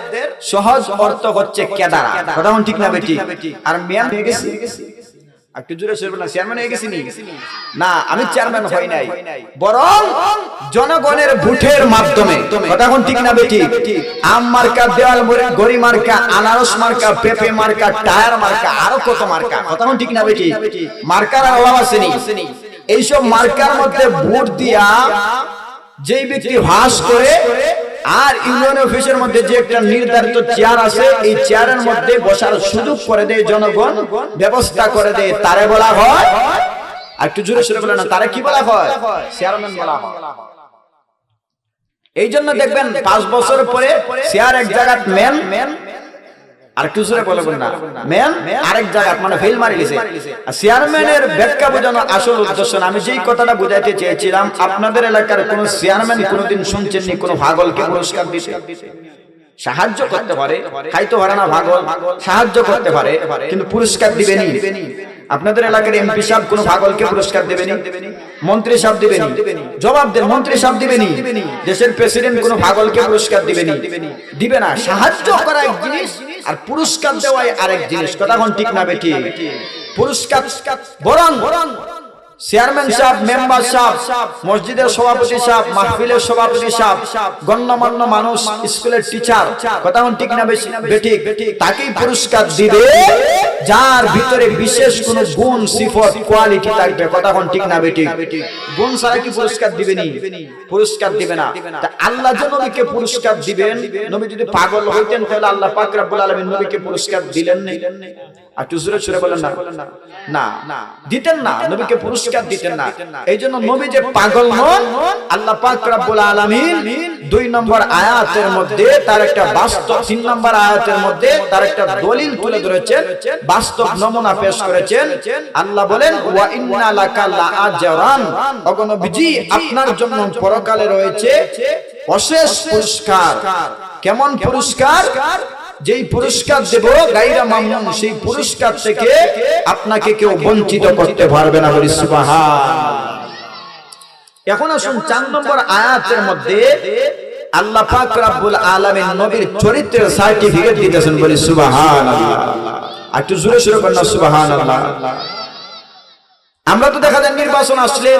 সহজ অর্থ হচ্ছে কেদারা, কথা ঠিক না বেটি? আর ম্যান হয়ে গেছে একটু জোরে সরে বলেন চেয়ারম্যান হয়ে গেছি না, আমি চেয়ারম্যান হই নাই, বরং জনগণের ভোটের মাধ্যমে, কথা ঠিক না বেটি? আম মার্কা, দেওয়াল গড়ি মার্কা, আনারস মার্কা, পেঁপে মার্কা, টায়ার মার্কা, আরো কত মার্কা, কথা ঠিক না বেটি? মার্কার অভাব আসেনি। এইসব মার্কার মধ্যে ভোট দিয়া যেই ব্যক্তি ভাস করে আর ইউনিয়ন অফিসের মধ্যে যে একটা নির্ধারিত চেয়ার আছে এই চেয়ারের মধ্যে বসার সুযোগ করে দেয় জনগণ, ব্যবস্থা করে দেয়, তারে বলা হয়, আর একটু জোরে সরে বলে না, তারে কি বলা হয়? চেয়ারম্যান বলা হয়। এই জন্য দেখবেন 5 বছর পরে চেয়ার এক জায়গায় ম্যান, আর একটু জোরে বলবেন না, ম্যান আরেক জায়গায় মানে ফেল মারি গেছে। আর চেয়ারম্যানের ব্যাখ্যা বোঝানো আসল উদ্দেশ্য না। আমি যেই কথাটা বুঝাইতে চেয়েছিলাম, আপনাদের এলাকার কোন চেয়ারম্যান কোনোদিন শুনছেননি কোন পাগলকে পুরস্কার দিতে? সাহায্য করতে পারে, খাইতে পারে না পাগল, সাহায্য করতে পারে, কিন্তু পুরস্কার দিবেনি। আপনাদের এলাকার এমপি সাহেব কোন পাগলকে পুরস্কার দেবেনি, মন্ত্রী সাহেব দিবেনি, জবাব দেন, মন্ত্রী সাহেব দিবেনি, দেশের প্রেসিডেন্ট কোন পাগলকে পুরস্কার দিবেনি, দিবে না। সাহায্য করা এক জিনিস আর পুরস্কার দেওয়া আরেক জিনিস। কথা কোন ঠিক না বেটি? পুরস্কার বরং চেয়ারম্যান সাহেব, মেম্বার সাহেব, মসজিদের সভাপতি সাহেব, মাহফিলের সভাপতি সাহেব, গণ্যমান্য মানুষ, স্কুলের টিচার, কথা ঠিক না বেটি? তাকেই পুরস্কার দিবে যার ভিতরে বিশেষ কোন গুণ, সিফত, কোয়ালিটি থাকবে। কথা ঠিক না বেটি? গুণ ছাড়া কি পুরস্কার দিবেনি? পুরস্কার দিবে না। আল্লাহ যে নবীকে পুরস্কার দিবেন, নবী যদি পাগল হইতেন তাহলে আল্লাহ পাক রব্বুল আলামিন নবীকে পুরস্কার দিলেন না? আর জোরে জোরে বলেন না, না দিতেন না, নবীকে পুরস্কার দিতেন না। এই জন্য নবী যে পাগল নন, আল্লাহ পাক রব্বুল আলামিন 2 নম্বর আয়াতের মধ্যে তার একটা বাস্তব, 3 নম্বর আয়াতের মধ্যে তার একটা দলিল তুলে ধরেছেন, বাস্তব নমুনা পেশ করেছেন। আল্লাহ বলেন ওয়া ইন্না লাকা লাআজরান, ওগো নবীজি আপনার জন্য পরকালে রয়েছে অশেষ পুরস্কার। কেমন পুরস্কার? যেই পুরস্কার দেব গায়রা মামনুন, সেই পুরস্কার থেকে আপনাকে কেউ বঞ্চিত করতে পারবে না। বলি সুবহানাল্লাহ। এখন আসুন 4 নম্বর আয়াতের মধ্যে আল্লাহ পাক রব্বুল আলামিন নবীর চরিত্রের সার্টিফিকেট দিতেছেন। বলি সুবহানাল্লাহ। আর একটু জোরে জোরে বলুন সুবহানাল্লাহ। আমরা তো দেখা যায় নির্বাচন আসলে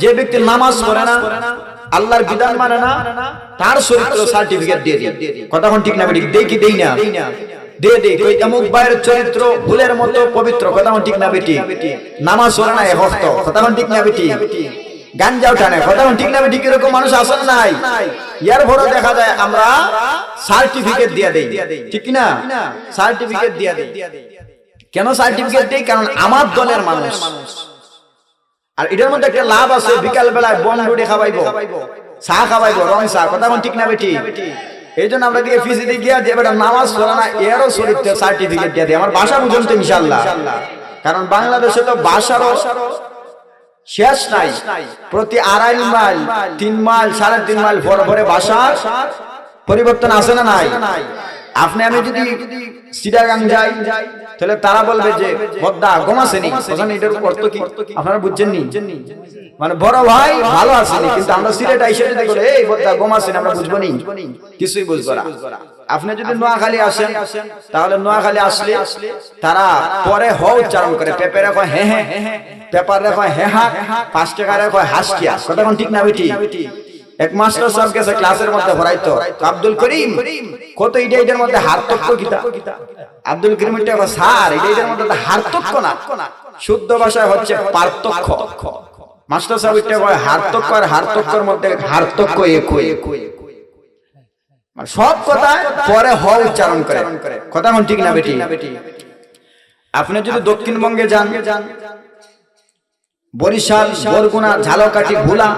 যে ব্যক্তি নামাজ পড়ে না, আল্লাহর বিধান মানে না, তার চরিত্র সার্টিফিকেট দিয়ে দিই। কথা কোন ঠিক না বেটি? দেই কি দেই না? দে কই অমুক ভাইয়ের চরিত্র ফুলের মতো পবিত্র। কথা কোন ঠিক না বেটি? নামাজ পড়ে না, হস্ত। কথা কোন ঠিক না বেটি? গাঞ্জা উঠানে। কথা কোন ঠিক না বেটি? এরকম মানুষ আসেন নাই? ইয়ার ভরে দেখা যায় আমরা সার্টিফিকেট দিয়ে দেই, ঠিক না? সার্টিফিকেট দিয়ে দেই। কেন সার্টিফিকেট দেই? কারণ আমার দলের মানুষ। আর এটার মধ্যে একটা লাভ আছে, বিকাল বেলায় বনরুটি খাওয়াইবো, চা খাওয়াইবো, রং চা। কথা কোন ঠিক না বেটি? এই জন্য আমরা দিকে ফিসি দিয়ে গিয়া যে বেটা নামাজ পড়ে না, এরও চরিত্রের সার্টিফিকেট দিয়ে দিই। আমার ভাষা বুঝুন তো ইনশাআল্লাহ। কারণ বাংলাদেশে তো ভাষারও শেষ নাই। প্রতি 2.5 মাইল, 3 মাইল, 3.5 মাইল ভরে ভরে ভাষার পরিবর্তন আছে না নাই? আপনি আমি যদি চিটাগাং যাই তাহলে তারা বলবে যে বদ্দা গমাসেনি। এটার অর্থ কি আপনারা বুঝছেন নি? মানে বড় ভাই ভালো আসেনি, কিন্তু আমরা সিলেট আইসা যদি বলে এই বদ্দা গমাসেনি, আমরা বুঝবো নি? কিছুই বুঝবো না। আপনি যদি নোয়াখালী আসেন তাহলে নোয়াখালী আসলে তারা পরে হ উচ্চারণ করে, পেপারে কয় হ্যাঁ হ্যাঁ, পেপারে কয় হ্যাঁ হ্যাঁ, 5 টাকারে কয় হাসকিয়া। কথা কোন ঠিক না বেটি? এক মাস্টার সাহেব গেছে ক্লাসের মধ্যে পড়াইতো, আব্দুল করিম কত এটার মধ্যে হার্থক্য কিতা? আব্দুল করিম এটা স্যার এটার মধ্যে হার্থক্য না, শুদ্ধ ভাষায় হচ্ছে পার্থক্য। মাস্টার সাহেব এটা কয় হার্থক্য, আর হার্থক্যের মধ্যে হার্থক্য একই। সব কথা পরে হ উচ্চারণ করে। কথা কোন ঠিক না বেটি? আপনি যদি দক্ষিণবঙ্গে যান, বরিশাল, বরগুনা, ঝালকাঠি, ভোলা,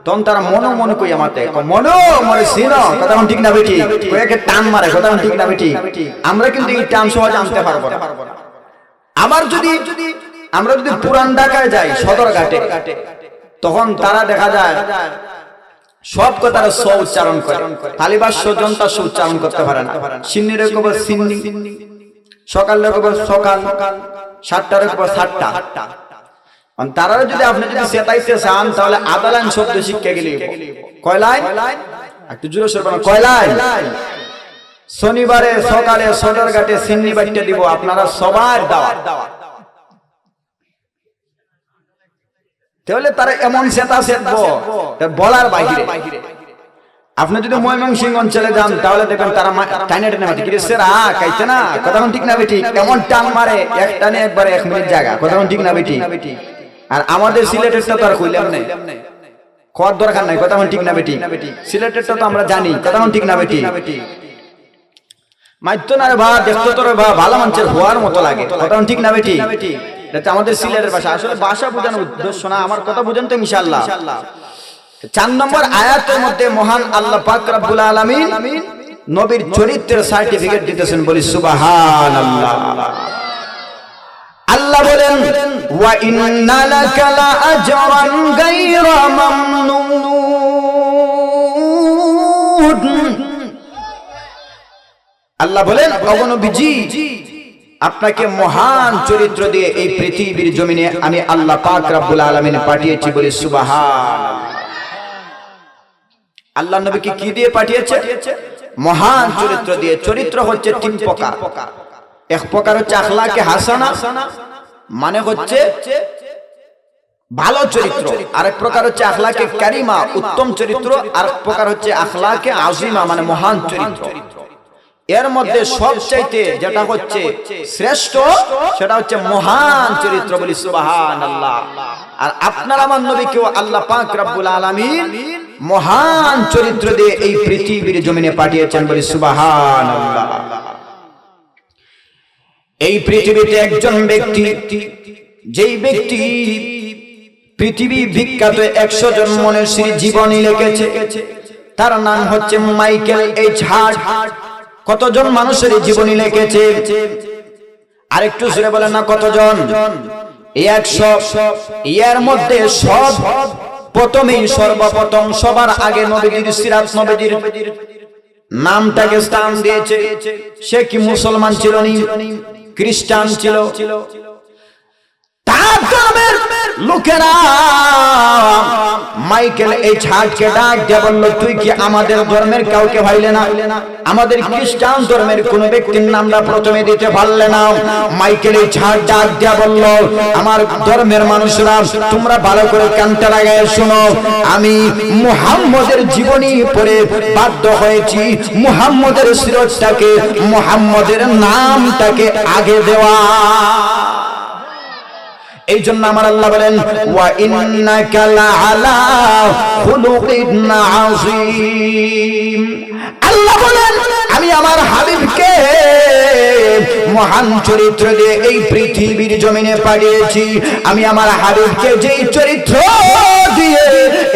তখন তারা মনো মনে কই আমাতে মনো মরে সিনো। কথা কোন ঠিক না বেটি? কয়েকে টান মারে। কথা কোন ঠিক না বেটি? আমরা কিন্তু এই টান সহজে আনতে পারবো না। আবার যদি আমরা যদি পুরান ঢাকায় যাই, সদরঘাটে, তখন তারা দেখা যায় সব কথার স উচ্চারণ করে, তালিবাস সজনতা সু উচ্চারণ করতে পারে না। সিন্নির কবর সিন্নি, সকালের কবর সকাল, 7টার কবর 7টা। তারা যদি আপনি যদি চেতাইতে চান তাহলে আদালান শব্দ শিক্ষা গেলে কয় লাইন? একটু জোরে সরে বলুন, কয় লাইন? শনিবারে সকালে সদরঘাটে সিন্নি বাইটটা দিব, আপনারা সবার দাওয়াত। তাহলে তারা এমন চেতা চেতবো বলার বাইরে। আপনি যদি ময়মনসিংহ অঞ্চলে যান তাহলে দেখবেন তারা টাইনে টাইনে মাটি কিরে সেরা খাইতে না। কথা ঠিক না বেটি? এমন টান মারে, এক টানে একবারে 1 মিনিট জায়গা। কথা ঠিক না বেটি? আর আমাদের সিলেটেরটা তো আর কইলাম না, খাওয়ার দরকার নাই। কথা ঠিক না বেটি? সিলেটেরটা তো আমরা জানি। কথা ঠিক না বেটি? মাইতো না রে ভা, দেখতো তোর ভা ভালো মানুষের হওয়ার মতো লাগে। কথা ঠিক না বেটি? এটা আমাদের সিলেটের ভাষা। আসলে ভাষা বোঝানোর উদ্দেশ্য না, আমার কথা বুঝেন তো ইনশাআল্লাহ। 4 নম্বর আয়াতের মধ্যে মহান আল্লাহ পাক রব্বুল আলামিন নবীর চরিত্রের সার্টিফিকেট দিতেছেন। বলি সুবহানাল্লাহ। আল্লাহ বলেন ওয়া ইন্না লাকা লাআজরান গায়রা মামনুন, আল্লাহ বলেন ওগো নবীজি আপনাকে মহান চরিত্র দিয়ে এই পৃথিবীর জমিনে আমি আল্লাহ পাক রব্বুল আলামিন পাঠিয়েছি বলে সুবহানাল্লাহ। আল্লাহ নবীকে কি দিয়ে পাঠিয়েছে? মহান চরিত্র দিয়ে। চরিত্র হচ্ছে তিন প্রকার। এক প্রকার হচ্ছে আখলাকে হাসানা, মানে হচ্ছে ভালো চরিত্র। আরেক প্রকার হচ্ছে আখলাকে কারিমা, উত্তম চরিত্র। আরেক প্রকার হচ্ছে আখলাকে আজিমা, মানে মহান চরিত্র। এর মধ্যে সবচাইতে যেটা হচ্ছে শ্রেষ্ঠ সেটা হচ্ছে মহান চরিত্র বলি সুবহানাল্লাহ। আর আপনার আমার নবীকেও আল্লাহ পাক রব্বুল আলামিন মহান চরিত্র দিয়ে এই পৃথিবীর জমিনে পাঠিয়েছেন বলি সুবহানাল্লাহ। এই পৃথিবীতে একজন ব্যক্তি, যেই ব্যক্তি পৃথিবী বিখ্যাত 100 জন মনীষীর জীবনী লিখেছে, তার নাম হচ্ছে মাইকেল এইচ হার্ট। কতজন মানুষের জীবনী লিখেছে? আরেকটু জোরে বলেন না, কতজন? 100। এর মধ্যে সব প্রথমেই সর্বপ্রথম সবার আগে নবীজির সিরাত, নবীজির নামটাকে স্থান দিয়েছে। সে কি মুসলমান ছিল না, খ্রিস্টান ছিল? তার ধর্মের লোকেরা মাইকেল এইচ হার্টকে ডাক দিয়ে বলল, তুই কি আমাদের ধর্মের কাউকে ভাইলে না? আমাদের খ্রিস্টান ধর্মের কোন ব্যক্তির নামটা প্রথমে দিতে পারলে না। মাইকেল এইচ হার্ট ডাক দিয়ে বলল, আমার ধর্মের মানুষরা তোমরা ভালো করে কানটা লাগায় শোনো, আমি মুহাম্মদের জীবনী পড়ে বাধ্য হয়েছি মুহাম্মদের সিরাতটাকে, মুহাম্মদের নামটাকে আগে দেওয়া। এই জন্য আমার আল্লাহ বলেন ওয়া ইন্নাকা লাআলা খুলুকিন আযীম। আল্লাহ বলেন আমি আমার হাবিবকে মহান চরিত্র দিয়ে এই পৃথিবীর জমিনে পাঠিয়েছি। আমি আমার হাবিবকে যেই চরিত্র দিয়ে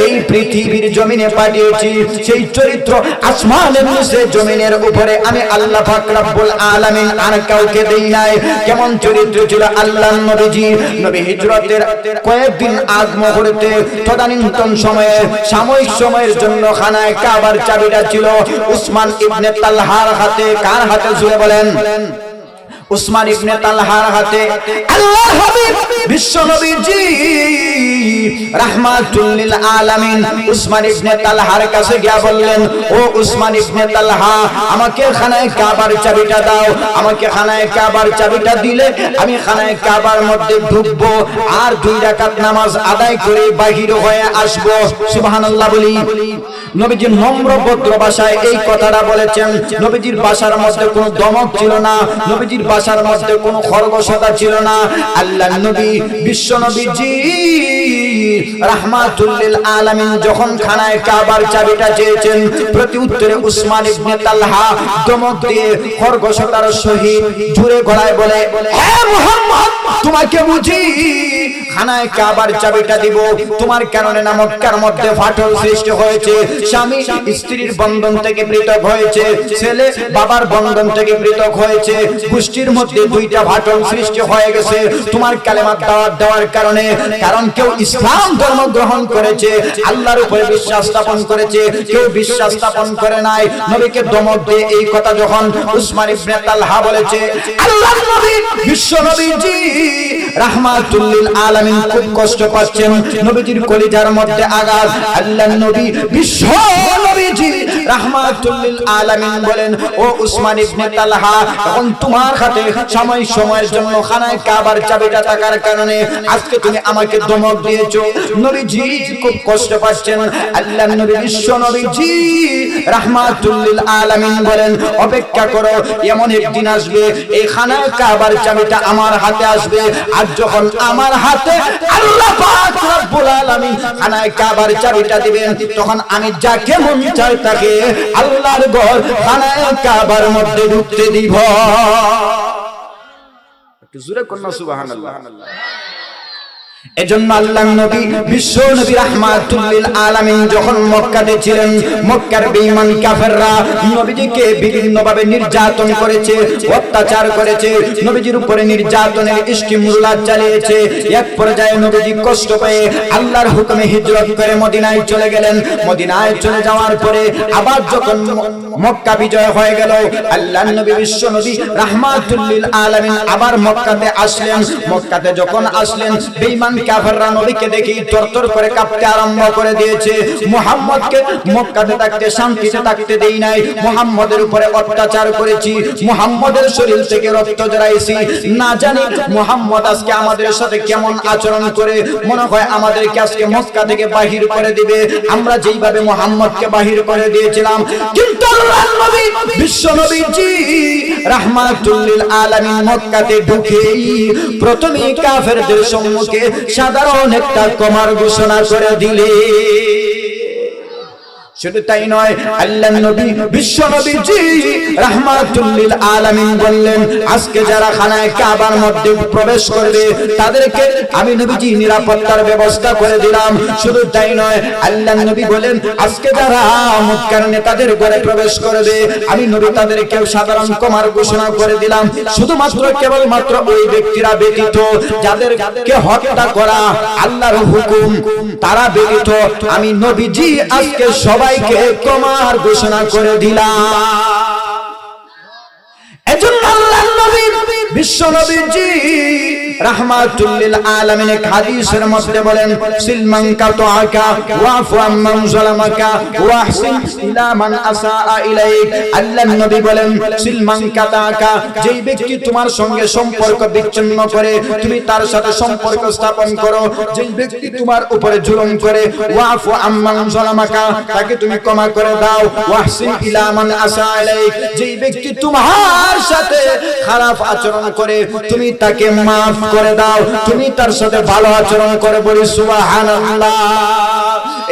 এই পৃথিবীর জমিনে পাঠিয়েছি, সেই চরিত্র আসমানের নিচে জমিনের উপরে আমি আল্লাহ পাক রব্বুল আলামিন আর কাউকে দেই নাই। কেমন চরিত্র ছিল আল্লাহর নবীজি? নবী হিজরতের কয়েকদিন আগ মুহূর্তে তদানীন্তন সময়ে সাময়িক সময়ের জন্য খানায় কাবার চাবিটা ছিল উসমান ইবনে তালহার হাতে। কার হাতে? জুড়ে বলেন। উসমান ইবনে তালহার হাতে। আল্লাহর হাবিব বিশ্ব নবীজি রাহমাতুল লিল আলামিন উসমান ইবনে তালহার কাছে গিয়ে বললেন, ও উসমান ইবনে তালহা, আমাকে খানায় কাবার চাবিটা দাও। আমাকে খানায় কাবার চাবিটা দিলে আমি খানায় কাবার মধ্যে ঢুকবো আর 2 রাকাত নামাজ আদায় করে বাহির হয়ে আসব। সুবহানাল্লাহ বলি। নবীজি নম্র ভদ্র ভাষায় এই কথাটা বলেছেন। নবীজির ভাষার মধ্যে কোনো দমক ছিল না, নবীজির ভাষার মধ্যে কোনো খরগোশতা ছিল না। আল্লাহর নবী বিশ্ব নবীজি রাহমাতুল লিল আলামিন যখন খানায় কাবার চাবিটা চেয়েছেন, প্রতি উত্তরে উসমান ইবনে তালহা দমক দিয়ে খরগোশতার সহিত জোরে গলায় বলে, হে মুহাম্মদ, তোমাকে বুঝি খানায় কাবার চাবিটা দিব? তোমার কারণে না মক্কার মধ্যে ফাটল সৃষ্টি হয়েছে, স্বামী স্ত্রীর বন্ধন থেকে পৃথক হয়েছে, ছেলে বাবার বন্ধন থেকে পৃথক হয়েছে, গোষ্ঠীর মধ্যে 2টা ফাটল সৃষ্টি হয়ে গেছে তোমার কালেমা দাওয়াত দেওয়ার কারণে। কারণ কেউ ইসলাম ধর্ম গ্রহণ করেছে, আল্লাহর উপরে বিশ্বাস স্থাপন করেছে, কেউ বিশ্বাস স্থাপন করে নাই। নবীকে দমক দিয়ে এই কথা যখন উসমান ইবনে তালহা বলেছে, আল্লাহর নবী বিশ্ব নবীজি রাহমাতুল লিল আলামিন খুব কষ্ট পাচ্ছেন, নবীজির কলিজার মধ্যে আঘাত। আল্লাহর নবী বিশ্ব নবীজি রাহমাতুল লিল আলামিন বলেন, ও উসমান ইবনে তালহা, এখন তোমার হাতে সাময়িক সময়ের জন্য খানায় কাবার চাবিটা থাকার কারণে আজকে তুমি আমাকে ধমক দিয়েছো। নবীজি খুব কষ্ট পাচ্ছেন। আল্লাহর নবী বিশ্ব নবীজি রাহমাতুল লিল আলামিন বলেন, অপেক্ষা করো, এমন একদিন আসবে এই খানায় কাবার চাবিটা আমার হাতে আসবে, আর যখন আমার হাতে আল্লাহ পাক রব্বুল আলামিন খানায় কাবার চাবিটা দিবেন, তখন আমি যাকে মন চাই তাকে আল্লাহর ঘর খানায় কাবার মধ্যে ঢুকতে দিব। একটু জোরে করুন সুবহানাল্লাহ। এজন্য আল্লাহর নবী বিশ্ব নবী রাহমাতুল লিল আলামিন যখন মক্কাতে ছিলেন, মক্কার বেঈমান কাফেররা নবীজিকে বিভিন্নভাবে নির্যাতন করেছে, অত্যাচার করেছে, নবীজির উপরে নির্যাতনের ইস্তিমরুলাত চালিয়েছে। এক পর্যায়ে নবীজি কষ্ট পেয়ে আল্লাহর হুকুমে হিজরত করে মদিনায় চলে গেলেন। মদিনায় চলে যাওয়ার পরে আবার যখন মক্কা বিজয় হয়ে গেল। আল্লাহর নবী বিশ্ব নবী রাহমাতুল লিল আলামিন আবার মক্কাতে আসলেন। মক্কাতে যখন আসলেন বেঈমান কাফেররা নবীকে দেখে তরতর করে কাঁপতে আরম্ভ করে দিয়েছে। মুহাম্মদকে মক্কাতে থাকতে শান্তিতে থাকতে দেই নাই, মুহাম্মদের উপরে অত্যাচার করেছি, মুহাম্মদের শরীর থেকে রক্ত ঝরাইছি। না জানি মুহাম্মদ আজকে আমাদের সাথে কেমন আচরণ করে, মনে হয় আমাদেরকে আজকে মক্কা থেকে বাহির করে দিবে, আমরা যেইভাবে মুহাম্মদকে বাহির করে দিয়েছিলাম। কিন্তু আল্লাহর নবী বিশ্ব নবীজি রাহমাতুল লিল আলামিন মক্কাতে ঢুকেই প্রথমেই কাফেরদের সম্মুখে সাধারণ একটা কমার ঘোষণা করে দিলে। শুধু তাই নয়, আল্লাহর নবী বিশ্ব নবীজি রাহমাতুল লিল আলামিন বললেন, আজকে যারা খানায়ে কাবার মধ্যে প্রবেশ করবে তাদেরকে আমি নবীজি নিরাপত্তার ব্যবস্থা করে দিলাম। শুধু তাই নয়, আল্লাহর নবী বলেন, আজকে যারা মক্কার নেতাদের ঘরে প্রবেশ করবে আমি নবী তাদেরকে সাধারণ ক্ষমার ঘোষণা করে দিলাম। শুধুমাত্র কেবলমাত্র ওই ব্যক্তিরা ব্যতীত যাদেরকে হত্যা করা আল্লাহর হুকুম, তারা ব্যতীত আমি নবীজি আজকে সবাইকে ক্ষমার ঘোষণা করে দিলাম। এজন্য আল্লাহর নবী বিশ্ব নবীজি রাহমাতুল লিল আলামিন হাদিসের মধ্যে বলেন, সিলমান কাতাআকা ওয়াফু আম্মান যালামাকা ওয়াহসিন ইলা মান আসাআ ইলাইক। আল্লাহর নবী বলেন, সিলমান কাতাআকা, যেই ব্যক্তি তোমার সঙ্গে সম্পর্ক বিচ্ছিন্ন করে তুমি তার সাথে সম্পর্ক স্থাপন করো। যেই ব্যক্তি তোমার উপরে জুলুম করে, ওয়াফু আম্মান যালামাকা, তাকে তুমি ক্ষমা করে দাও। ওয়াহসিন ইলা মান আসাআ ইলাইক, যেই ব্যক্তি তোমার সাথে খারাপ আচরণ করে তুমি তাকে মাফ করে দাও, তুমি তার সাথে ভালো আচরণ করে। বলি সুবহানাল্লাহ।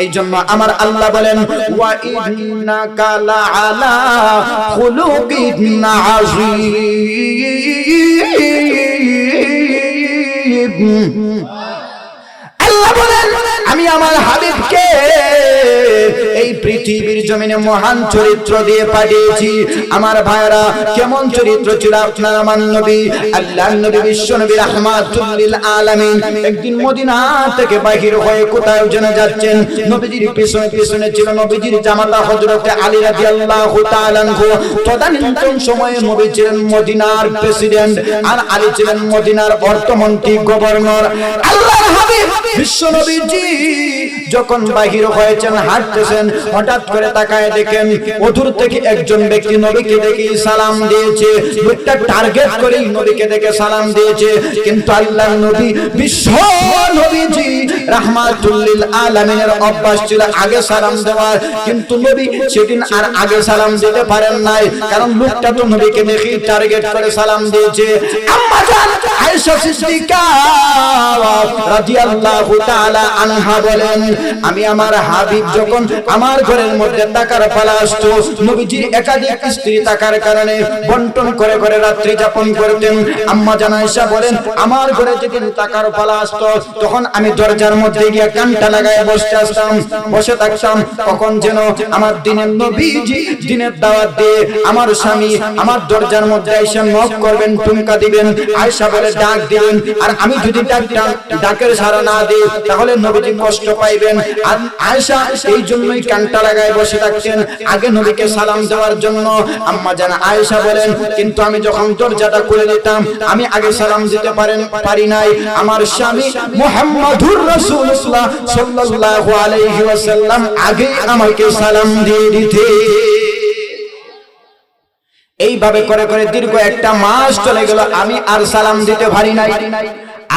এই জন্য আমার আল্লাহ বলেন, ওয়া ইন্নাকা লাআলা খুলুকিন আযীম। আল্লাহ বলেন, আমি আমার হাবিবকে এই পৃথিবীর জমিনে মহান চরিত্র দিয়ে পাঠিয়েছি। আমার ভাইরা, কেমন চরিত্র ছিল আপনার আমার নবী? আল্লাহর নবী বিশ্ব নবী রাহমাতুল লিল আলামিন একদিন মদিনা থেকে বাহির হয়ে কোথায় যেন যাচ্ছেন। নবীজির পিছনে পিছনে ছিল নবীজির জামাতা হযরত আলী রাদিয়াল্লাহু তাআলা আনহু। তদানীন্তন সময়ে নবী ছিলেন মদিনার প্রেসিডেন্ট আর আলী ছিলেন মদিনার অর্থমন্ত্রী, গভর্নর। আল্লাহর হাবিব বিশ্ব নবীজি যখন বাহির হয়েছেন, হাঁটতেছেন, হঠাৎ করে তাকায় দেখেন অদূর থেকে একজন ব্যক্তি নবীকে দেখে সালাম দিয়েছে। লোকটা টার্গেট করেই নবীকে দেখে সালাম দিয়েছে। কিন্তু আল্লাহর নবী বিশ্ব নবীজি রাহমাতুল লিল আলামিনের অভ্যাস ছিল আগে সালাম দেওয়ার, কিন্তু নবী সেদিন আর আগে সালাম দিতে পারেন নাই, কারণ লোকটা তো নবীকে দেখে টার্গেট করে সালাম দিয়েছে। আম্মা জান আয়েশা সিদ্দিকা রাদিয়াল্লাহু তাআলা আনহা বলেন, আমি আমার হাবিব যখন আমার ঘরের মধ্যে টাকার পালা আসতো, নবীজির একাধিক স্ত্রী থাকার কারণে বন্টন করে করে রাত্রি যাপন করতেন। আম্মা জান আয়েশা বলেন, আমার ঘরে যেদিন টাকার পালা আসতো তখন আমি দরজার মধ্যে গিয়ে কানটা লাগায় বসে থাকতাম। কখন যেন আমার দিনের নবীজি দিনের দাওয়াত দিয়ে আমার স্বামী আমার দরজার মধ্যে এসে নক করবেন, টুনকা দিবেন। আয়েশা বলে ডাক দিবেন, আর আমি যদি ডাকের সাড়া না দিই তাহলে নবীজি কষ্ট পাইবেন। আর আয়েশা এই জন্যই কানটা লাগায় বসে থাকতেন আগে নবীকে সালাম দেওয়ার জন্য। আম্মা জান আয়েশা বলেন, কিন্তু আমি যখন দরজাটা খুলে দিতাম আমি আগে সালাম দিতে পারি নাই। আমার স্বামী মুহাম্মাদুর রাসূলুল্লাহ সাল্লাল্লাহু আলাইহি ওয়াসাল্লাম আগে আমাকে সালাম দিয়ে দিতে। এইভাবে করে করে দীর্ঘ একটা মাস চলে গেল, আমি আর সালাম দিতে পারি নাই।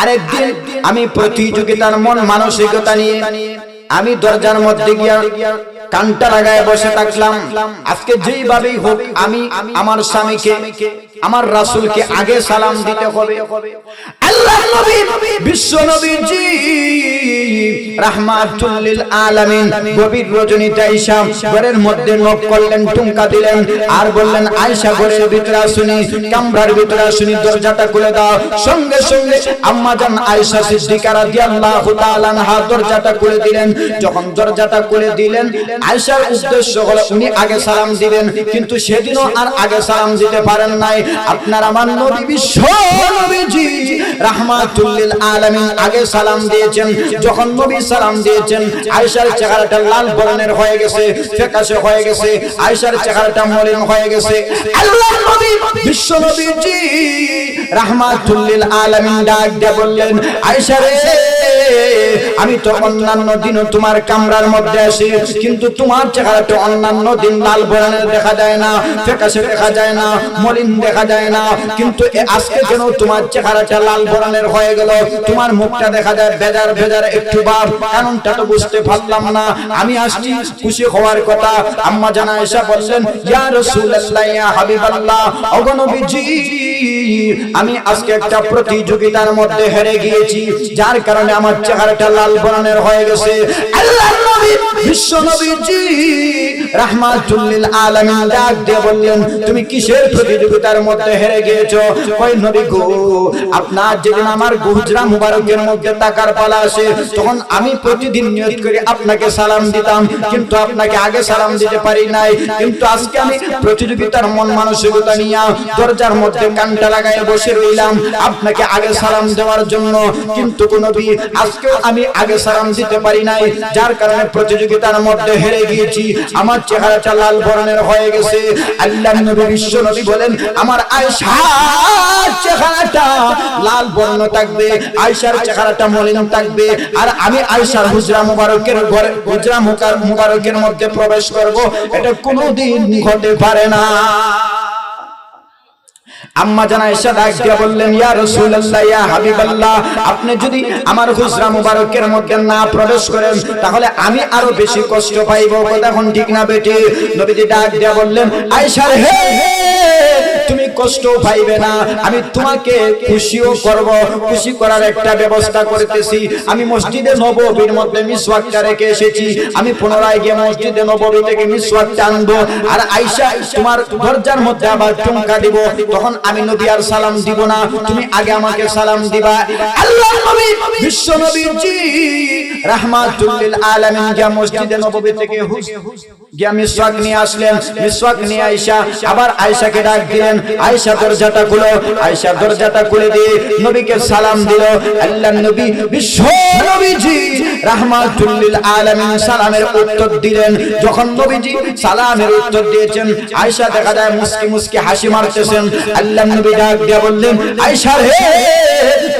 আরেকদিন আমি প্রতিযোগিতার মন মানসিকতা নিয়ে আমি দরজার মধ্যে গিয়া কানটা লাগায় বসে থাকলাম। আজকে যেইভাবেই হোক আমি আমার স্বামীকে আমার রাসূলকে আগে সালাম দিতে হবে। আল্লাহর নবী বিশ্ব নবীজি রাহমাতুল লিল আলামিন গভীর রজনীতে আয়েশা ঘরের মধ্যে নক করলেন, টুনকা দিলেন আর বললেন, আয়েশা ঘরের ভিতরে আসুনি, কামরার ভিতরে আসুনি, দরজাটা খুলে দাও। সঙ্গে সঙ্গে আম্মা জান আয়েশা সিদ্দিকা রাদিয়াল্লাহু তাআলা আনহা দরজাটা খুলে দিলেন। যখন দরজাটা খুলে দিলেন, আয়েশার উদ্দেশ্য হলো উনি আগে সালাম দিবেন, কিন্তু সেদিনও আর আগে সালাম দিতে পারেন নাই। আপনার আমার নবী বিশ্ব নবীজি রাহমাতুল লিল আলামিন আগে সালাম দিয়েছেন। যখন নবী সালাম দিয়েছেন আয়েশার চেহারাটা লাল বর্ণের হয়ে গেছে, ফ্যাকাশে হয়ে গেছে, আয়েশার চেহারাটা মলিন হয়ে গেছে। আল্লাহর নবী বিশ্ব নবীজি রাহমাতুল লিল আলামিন ডাক দিয়ে বললেন, আয়েশা রে, আমি তো অন্যান্য দিনও তোমার কামরার মধ্যে আসি, কিন্তু তোমার চেহারাটা অন্যান্য দিন লাল বর্ণের দেখা যায় না, ফ্যাকাশে দেখা যায় না, মলিন দেখা যায় না, কিন্তু আজকে কেন তোমার চেহারাটা লাল বর্ণের হয়ে গেল? তোমার মুখটা দেখা যায় বেজার বেজার একটু ভাব, কারণটা তো বুঝতে পারলাম না। আমি আসছি খুশি হওয়ার কথা। আম্মা জান আয়েশা বললেন, ইয়া রাসূলুল্লাহ, ইয়া হাবিবাল্লাহ, ওগো নবীজি, আমি আজকে একটা প্রতিযোগিতার মধ্যে হেরে গিয়েছি, যার কারণে আমার চেহারাটা লাল বর্ণের হয়ে গেছে। আল্লাহর নবী বিশ্ব নবীজি রাহমাতুল লিল আলামিন ডাক দিয়ে বললেন, তুমি কিসের প্রতিযোগিতার মধ্যে হেরে গিয়েছো? ওই নবী গো, আপনার যেদিন আমার হুজরা মুবারকের মধ্যে টাকার পালা আসে, তখন আমি প্রতিদিন নিয়ত করে আপনাকে সালাম দিতাম, কিন্তু আপনাকে আগে সালাম দিতে পারি নাই। কিন্তু আজকে আমি প্রতিযোগিতার মন মানসিকতা নিয়ে দরজার মধ্যে কানটা লাগায় বসে রইলাম আপনাকে আগে সালাম দেওয়ার জন্য, কিন্তু নবী আজকেও আমি আগে সালাম দিতে পারি নাই, যার কারণে প্রতিযোগিতার মধ্যে হেরে গিয়েছি, আমার চেহারাটা লাল বর্ণের হয়ে গেছে। আল্লাহর নবী বিশ্ব নবী বলেন, আমার আয়েশার চেহারাটা লাল বর্ণ থাকবে, আয়েশার চেহারাটা মলিন থাকবে, আর আমি আয়েশার হুজরা মুবারকের ঘরে, হুজরা মুবারকের মধ্যে প্রবেশ করব, এটা কোনোদিন হতে পারে না। আম্মা জান আয়েশা ডাক দিয়ে বললেন, ইয়া রাসূলুল্লাহ, ইয়া হাবিবাল্লাহ, আপনি যদি আমার হুজরা মুবারকের মধ্যে না প্রবেশ করেন, তাহলে আমি আরো বেশি কষ্ট পাইব। কথা কোন ঠিক না বেটি? নবীজি ডাক দিয়ে বললেন, আয়েশা হে, তুমি কষ্ট পাইবে না, আমি তোমাকে খুশিও করব। খুশি করার একটা ব্যবস্থা করতেছি। আমি মসজিদে নববীর মধ্যে মিসওয়াকটা রেখে এসেছি, আমি পুনরায় গিয়ে মসজিদে নববী থেকে মিসওয়াকটা আনবো, আর আয়েশা তোমার দরজার মধ্যে আবার টুমকা দিব, তখন আমি নবী আর সালাম দিব না, তুমি আগে আমাকে সালাম দিবা। আল্লাহর নবী বিশ্ব নবীজি রাহমাতুল লিল আলামিন গিয়ে মসজিদে নববী থেকে গিয়া মিসওয়াক নিয়ে আসলেন। মিসওয়াক নিয়ে আয়েশা আবার আয়েশাকে ডাক দিলেন, আয়েশা দরজাটা খুলো। আয়েশা দরজাটা খুলে দিয়ে নবীকে সালাম দিল। আল্লাহর নবী বিশ্ব নবীজি রাহমাতুল লিল আলামিন সালামের উত্তর দিলেন। যখন নবীজি সালামের উত্তর দিয়েছেন, আয়েশা দেখা যায় মুস্কি মুস্কি হাসি মারতেছেন। আল্লাহর নবী ডাক দিয়ে বললেন, আয়েশা হে,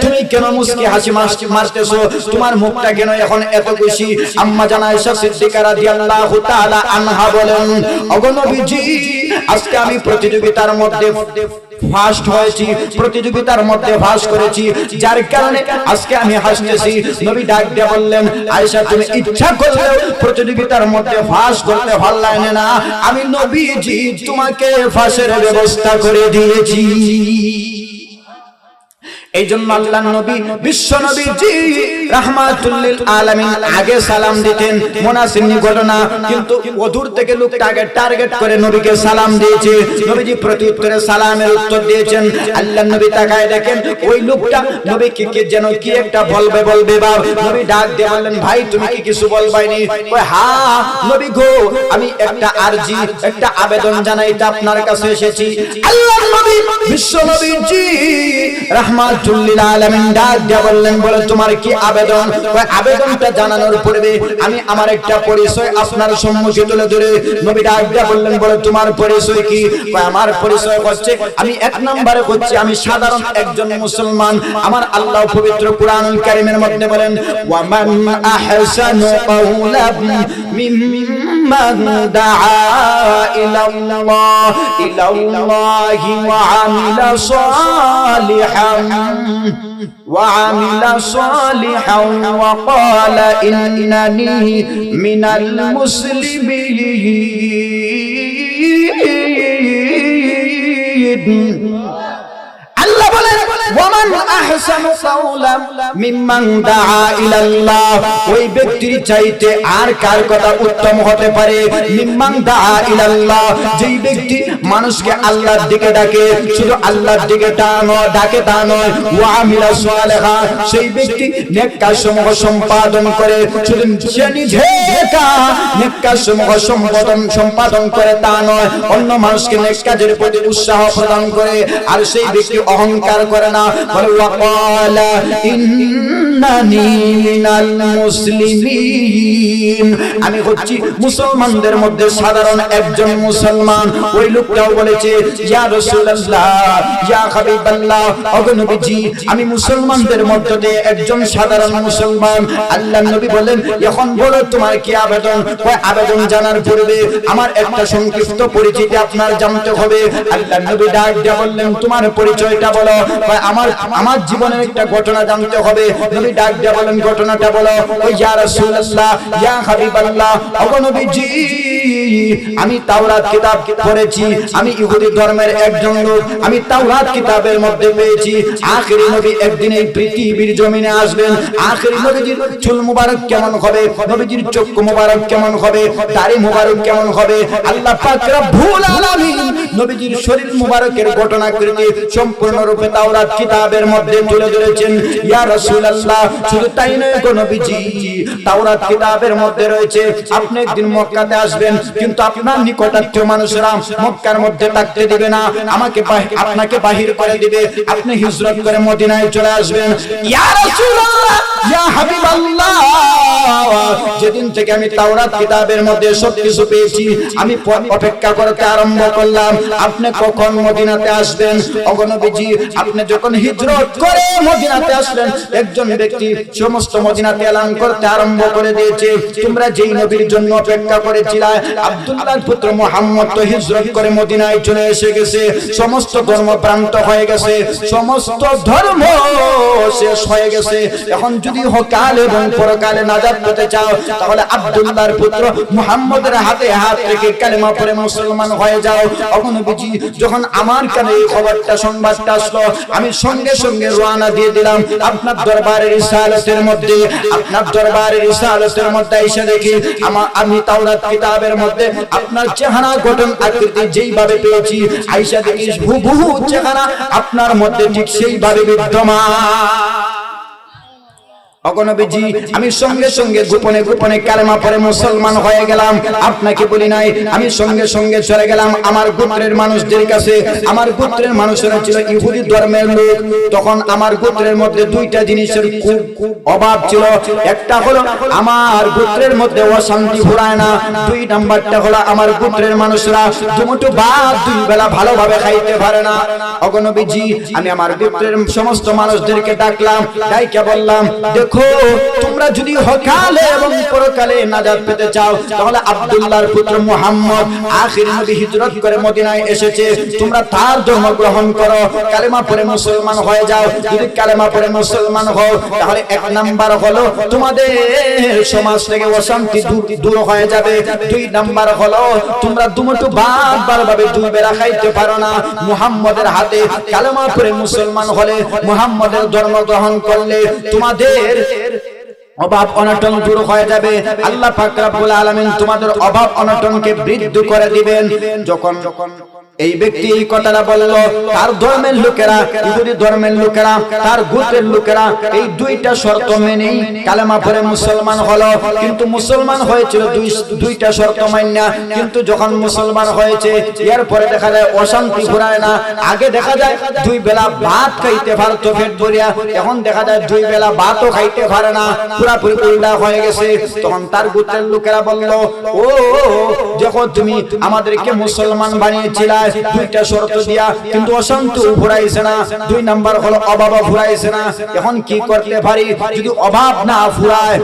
তুমি কেন মুস্কি হাসি মারতেছো? তোমার মুখটা কেন এখন এত খুশি? আম্মা জান আয়েশা সিদ্দিকা রাদিয়াল্লাহু তাআলা আনহা বলেন, ওগো নবীজি, আজকে আমি প্রতিযোগিতার মধ্যে ফার্স্ট হয়েছি, প্রতিযোগিতার মধ্যে ফার্স্ট করেছি, যার কারণে আজকে আমি হাসতেছি। নবী ডাক দিয়ে বললেন, আয়েশা, তুমি ইচ্ছা করলেও প্রতিযোগিতার মধ্যে ফার্স্ট করতে পারলে না, আমি নবীজি তোমাকে ফাঁসের ব্যবস্থা করে দিয়েছি। এই জন্য আল্লাহর নবী বিশ্ব নবীজি রাহমাতুল লিল আলামিন আগে সালাম দিতেন। মুনাসিবনি ঘটনা, কিন্তু ওদূর থেকে লোকটা আগে টার্গেট করে নবীকে সালাম দিয়েছে। নবীজি প্রত্যুত্তরে সালামের উত্তর দিয়েছেন। আল্লাহর নবী তাকায় দেখেন ওই লোকটা নবীকে কি যেন কি একটা বলবে বাপ। নবী ডাক দিয়ে বললেন, ভাই তুমি কি কিছু বলবাইনি? কই হ্যাঁ নবী গো, আমি একটা আরজি, একটা আবেদন জানাইতে আপনার কাছে এসেছি। আল্লাহর নবী বিশ্ব নবীজি রাহমাতুল লিল আলামিন ডাক দিয়ে বললেন, বলে তোমার কি আবেদন? ওই আবেদনটা জানানোর পূর্বে আমি আমার একটা পরিচয় আপনার সম্মুখে তুলে ধরে নবী ডাক দিয়ে বললেন, বলে তোমার পরিচয় কি? আমার পরিচয় হচ্ছে, আমি এক নম্বরে হচ্ছে আমি সাধারণ একজন মুসলমান। আমার আল্লাহ পবিত্র কুরআনুল কারীমের মধ্যে বলেন, ওয়া মান আহসানু কাওলাম মিম্মান দাআ ইলাল্লাহি ওয়া আমিলা সালিহান وقال إنني من المسلمين। আল্লাহ বলেন, ওয়ামান আহসানু কাওলাম মিম্মান দাআ ইলাল্লাহ, ওই ব্যক্তির চাইতে আর কার কথা উত্তম হতে পারে? মিম্মান দাআ ইলাল্লাহ, যেই ব্যক্তি মানুষকে আল্লাহর দিকে ডাকে, শুধু আল্লাহর দিকে ডাকে তা নয়, ওয়া আমিলা সালিহা, সেই ব্যক্তি নেক কাজসমূহ সম্পাদন করে, শুধু সে নিজে নেক কাজসমূহ সম্পাদন করে তা নয়, অন্য মানুষকে নেক কাজের প্রতি উৎসাহ প্রদান করে। আর সেই ব্যক্তি অহংকার করে না, বলে ওয়াকালা ইন্নানি মিনাল মুসলিমিন, আমি হচ্ছি মুসলমানদের মধ্যে সাধারণ একজন মুসলমান। ওই লোকটাও বলেছে ইয়া রাসূলুল্লাহ ইয়া হাবিবাল্লাহ, ওগো নবীজি আমি মুসলমানদের মধ্যে দিয়ে একজন সাধারণ মুসলমান। আল্লাহর নবী বলেন এখন বলো তোমার কি আবেদন? ওই আবেদন জানার পূর্বে আমার একটা সংক্ষিপ্ত পরিচিতি আপনার জানতে হবে। আল্লাহর নবী ডাক দিয়ে বললেন তোমার পরিচয়টা বলো। আমার জীবনের একটা ঘটনা জানতে হবে। নবী ডাক দিয়ে বলেন ঘটনাটা বলো। ওই ইয়া রাসূলুল্লাহ ইয়া হাবিবাল্লাহ, ওগো নবীজি আমি তাওরাত কিতাব পড়েছি, আমি ইহুদি ধর্মের একজন লোক, আমি তাওরাত কিতাবের মধ্যে পেয়েছি আখেরি নবী একদিন এই পৃথিবীর জমিনে আসবেন। আখেরি নবীজির চুল মুবারক কেমন হবে, নবীজির চক্ষু মুবারক কেমন হবে, দাড়ি মুবারক কেমন হবে, আল্লাহ পাক রব্বুল আলামিন নবীজির শরীর মুবারকের ঘটনাকৃতি সম্পূর্ণরূপে তাওরাত কিতাবের মধ্যে তুলে ধরেছেন। ইয়া রাসূলুল্লাহ শুধু তাই নয় গো নবীজি, তাওরাত কিতাবের মধ্যে রয়েছে আপনি একদিন মক্কাতে আসবেন, কিন্তু আপনার নিকটাত্মীয় মানুষরা মক্কার মধ্যে থাকতে দিবে না, আপনাকে বাহির করে দিবে, আপনি হিজরত করে মদিনায় চলে আসবেন। ইয়া রাসূলুল্লাহ ইয়া হাবিবাল্লাহ, যেদিন থেকে আমি তাওরাত কিতাবের মধ্যে সবকিছু পেয়েছি আমি অপেক্ষা করতে আরম্ভ করলাম আপনি কখন মদিনাতে আসবেন। ওগো নবীজি আপনি যখন হিজরত করে মদিনাতে আসলেন, একজন ব্যক্তি সমস্ত মদিনাতে এলান করতে আরম্ভ করে দিয়েছে তোমরা যেই নবীর জন্য অপেক্ষা করেছিলে আব্দুল্লাহর পুত্র মুহাম্মদ তো হিজরত করে মদিনায় চলে এসে গেছে, সমস্ত ধর্ম প্রান্ত হয়ে গেছে, সমস্ত ধর্ম শেষ হয়ে গেছে। এখন যদি হকাল এবং পরকালে নাজাত পেতে চাও তাহলে আব্দুল্লাহর পুত্র মুহাম্মদের হাতে হাত রেখে কালেমা পড়ে মুসলমান হয়ে যাও। ওগো নবীজি যখন আমার কানে এই খবরটা সংবাদটা আসলো আমি সঙ্গে সঙ্গে রওনা দিয়ে দিলাম আপনার দরবারের রিসালাতের মধ্যে। আপনার দরবারের রিসালাতের মধ্যে এসে দেখি আমি তাওরাত কিতাবের মধ্যে আপনার চেহারা গঠন আকৃতি যেইভাবে পেয়েছি, আয়েশা দেখি হুবহু চেহারা আপনার মধ্যে ঠিক সেইভাবে বিদ্যমান। ওগো নবীজি আমি সঙ্গে সঙ্গে গোপনে গোপনে কালেমা পড়ে মুসলমান হয়ে গেলাম। আপনাকে বলি নাই, আমি সঙ্গে সঙ্গে চলে গেলাম আমার গোত্রের মানুষদের কাছে। আমার গোত্রের মানুষেরা ছিল ইহুদি ধর্মের লোক। তখন আমার গোত্রের মধ্যে দুইটা জিনিসের খুব অভাব ছিল। একটা হলো আমার গোত্রের মধ্যে অশান্তি ঘোরায় না, দুই নাম্বারটা হলো আমার গোত্রের মানুষরা দুমুঠো ভাত দুই বেলা ভালোভাবে খাইতে পারে না। ওগো নবীজি আমি আমার গোত্রের সমস্ত মানুষদেরকে ডাকলাম, ডাইকে বললাম দেখো তোমরা যদি হকালে এবং পরকালে নাজাত পেতে চাও তাহলে আব্দুল্লাহর পুত্র মুহাম্মদ আখির নবী হিজরত করে মদিনায় এসেছে, তোমরা তার ধর্ম গ্রহণ করো, কালেমা পড়ে মুসলমান হয়ে যাও। যদি কালেমা পড়ে মুসলমান হও তাহলে এক নাম্বার হলো তোমাদের সমাজ থেকে অশান্তি দূর হয়ে যাবে, দুই নাম্বার হলো তোমরা দুমুঠো ভাত ভালোভাবে দুই বেলা খাইতে পারো না। মুহাম্মদের হাতে কালেমা পড়ে মুসলমান হলে মুহাম্মদের ধর্ম গ্রহণ করলে তোমাদের অভাব অনটন দূর হয়ে যাবে। আল্লাহ পাক রব্বুল আলামিন তোমাদের অভাব অনটনকে বৃদ্ধি করে দিবেন। যখন এই ব্যক্তি এই কথাটা বলল তার ধর্মের লোকেরা ইহুদি ধর্মের লোকেরা তার গোত্রের লোকেরা এই দুইটা শর্ত মেনেই কালেমা পড়ে মুসলমান হলো। কিন্তু মুসলমান হয়েছিল দুইটা শর্ত মাইনা, কিন্তু যখন মুসলমান হয়েছে এরপরে দেখা যায় অশান্তি ঘুরায় না। আগে দেখা যায় দুই বেলা ভাত খাইতে পারতো পেট ভরিয়া, এখন দেখা যায় দুই বেলা ভাতও খাইতে পারে না, পুরাপুরি উল্টা হয়ে গেছে। তখন তার গোত্রের লোকেরা বলল ও দেখো তুমি আমাদেরকে মুসলমান বানিয়েছিলা দুইটা শর্ত দিয়া, কিন্তু অশান্তি ফুরাইছে না, দুই নাম্বার হলো অভাব ফুরাইছে না। এখন কি করতে পারি? যদি অভাব না ফুরায়,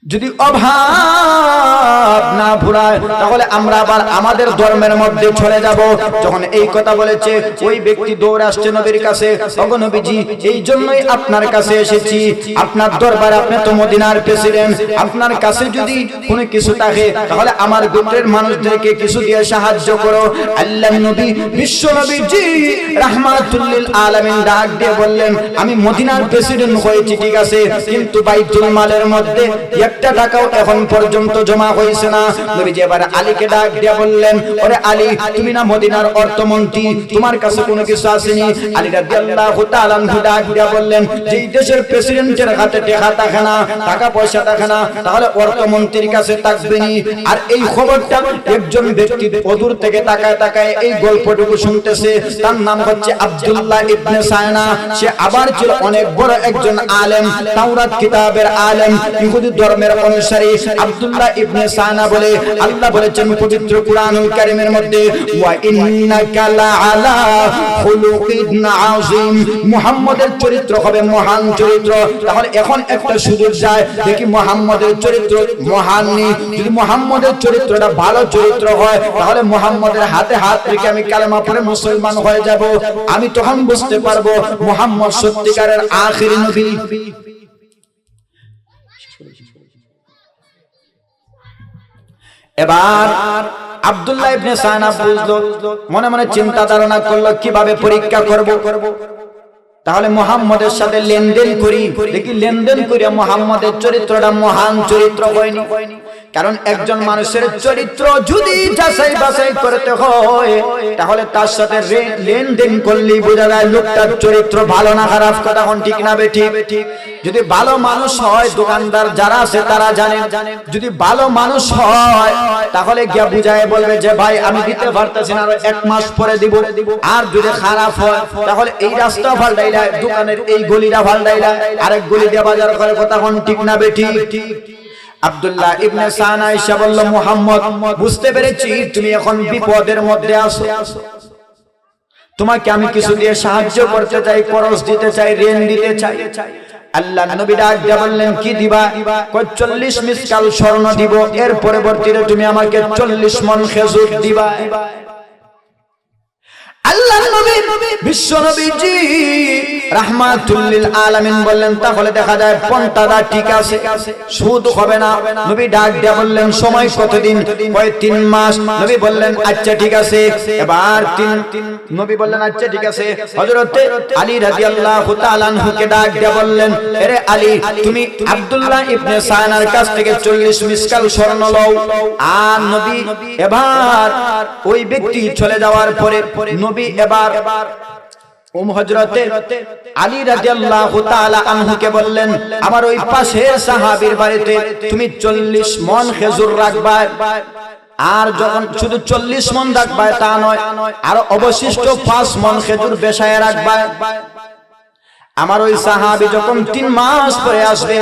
যদি অভাব না ফুরায় তাহলে আমরা আবার আমাদের ধর্মের মধ্যে চলে যাব। যখন এই কথা বলেছে ওই ব্যক্তি দৌড়ে আসছে নবীর কাছে, ওগো নবীজি এই জন্যই আপনার কাছে এসেছি, আপনার দরবারে, আপনি তো মদিনার প্রেসিডেন্ট, আপনার কাছে যদি কোনো কিছু থাকে তাহলে আমার গোত্রের মানুষদেরকে কিছু দিয়ে সাহায্য করো। আল্লাহর নবী বিশ্ব নবীজি রাহমাতুল লিল আলামিন ডাক দিয়ে বললেন আমি মদিনার প্রেসিডেন্ট হয়েছি ঠিক আছে, কিন্তু বাইতুল মালের মধ্যে একটা টাকাও এখন পর্যন্ত জমা হয়েছে না। নবীজি এবার আলীকে ডাক দিয়ে বললেন, ওরে আলী, তুমি না মদিনার অর্থমন্ত্রী, তোমার কাছে কোনো কিছু আসেনি? আলী রাদিয়াল্লাহু তাআলা আনহু ডাক দিয়ে বললেন, যেই দেশের প্রেসিডেন্টের হাতে টাকা থাকে না, টাকা পয়সা থাকে না, তাহলে অর্থমন্ত্রীর কাছে থাকবে নি? আর এই খবরটা একজন ব্যক্তি অদূর থেকে তাকায় তাকায় এই গল্পটুকু শুনতেছে। তার নাম হচ্ছে আব্দুল্লাহ ইবনে সায়না। সে আবার ছিল অনেক বড় একজন আলেম, তাওরাত কিতাবের আলেম, ইহুদি ধর্মের অনুসারী। আব্দুল্লাহ ইবনে সায়না বলে, আল্লাহ বলেছেন পবিত্র কুরআনুল কারীমের মধ্যে, ওয়া ইন্নাকা লাআলা খুলুকিন আযীম, মুহাম্মদের চরিত্র হবে মহান চরিত্র। তাহলে এখন একটা সুযোগ যায়, দেখি মুহাম্মদের চরিত্র মহান নি। যদি মুহাম্মদের চরিত্রটা ভালো চরিত্র হয়, তাহলে মুহাম্মদের হাতে হাত রেখে আমি কালেমা পড়ে মুসলমান হয়ে যাব। আমি তখন বুঝতে পারবো মুহাম্মদ সত্যিকারের আখিরি নবী। এবার আব্দুল্লাহ ইবনে সায়না বুঝলো, মনে মনে চিন্তা ধারণা করলো কিভাবে পরীক্ষা করব। তাহলে মুহাম্মদের সাথে লেনদেন করি, দেখি লেনদেন করে মুহাম্মদের চরিত্রটা মহান চরিত্র হয়নি। কারণ একজন মানুষের চরিত্র যদি যাচাই বাছাই করতে হয়, তাহলে তার সাথে লেনদেন করলেই বোঝা যায় লোকটার চরিত্র ভালো না খারাপ। কথা কোন ঠিক না বেঠিক? যদি ভালো মানুষ হয়, দোকানদার যারা আছে তারা জানেন, যদি ভালো মানুষ হয় তাহলে গিয়া বুঝায় বলবে যে ভাই আমি দিতে পারতেছি না, আরো 1 মাস পরে দিব। আর যদি খারাপ হয় তাহলে এই রাস্তা ফালটাইলা, দোকানের এই গলিটা ফালটাইলা, আরেক গলি দিয়ে বাজার করে। কথা কোন ঠিক না বেঠিক? আব্দুল্লাহ ইবনে সায়না এসে বলল, মুহাম্মদ, বুঝতে পেরেছি তুমি এখন বিপদের মধ্যে আছো, তোমাকে আমি কিছু দিয়ে সাহায্য করতে চাই, খরচ দিতে চাই, ঋণ দিতে চাই। আল্লাহ নবী ডাক দিয়ে বললেন, কি দিবা? কই 40 মিসকাল স্বর্ণ দিব, এর পরবর্তীতে তুমি আমাকে 40 মণ খেজুর দিবা। আল্লাহ নবী বিশ্ব নবীজি রাহমাতুল লিল আলামিন বললেন, তাহলে দেখা যায় পন্থাটা ঠিক আছে, সুদ হবে না। নবী ডাক দিয়ে বললেন, সময় কতদিন? কয় 3 মাস। নবী বললেন, আচ্ছা ঠিক আছে। এবার নবী বললেন, আচ্ছা ঠিক আছে। হযরতে আলী রাদিয়াল্লাহু তাআলা আনহুকে ডাক দিয়ে বললেন, আরে আলী, তুমি আব্দুল্লাহ ইবনে সায়নার কাছ থেকে 40 মিসকাল স্বর্ণ লও। আর নবী এবার ওই ব্যক্তি চলে যাওয়ার পরে নবী এবার হযরতে আলী রাদিয়াল্লাহু তাআলা আনহুকে বললেন, আমার ওই পাশের সাহাবীর বাড়িতে তুমি 40 মণ খেজুর রাখবা। আর যখন শুধু 40 মণ রাখবা তা নয়, আর অবশিষ্ট 5 মণ খেজুর বেশায় রাখবা। আমার ওই সাহাবী যখন 3 মাস পরে আসবে,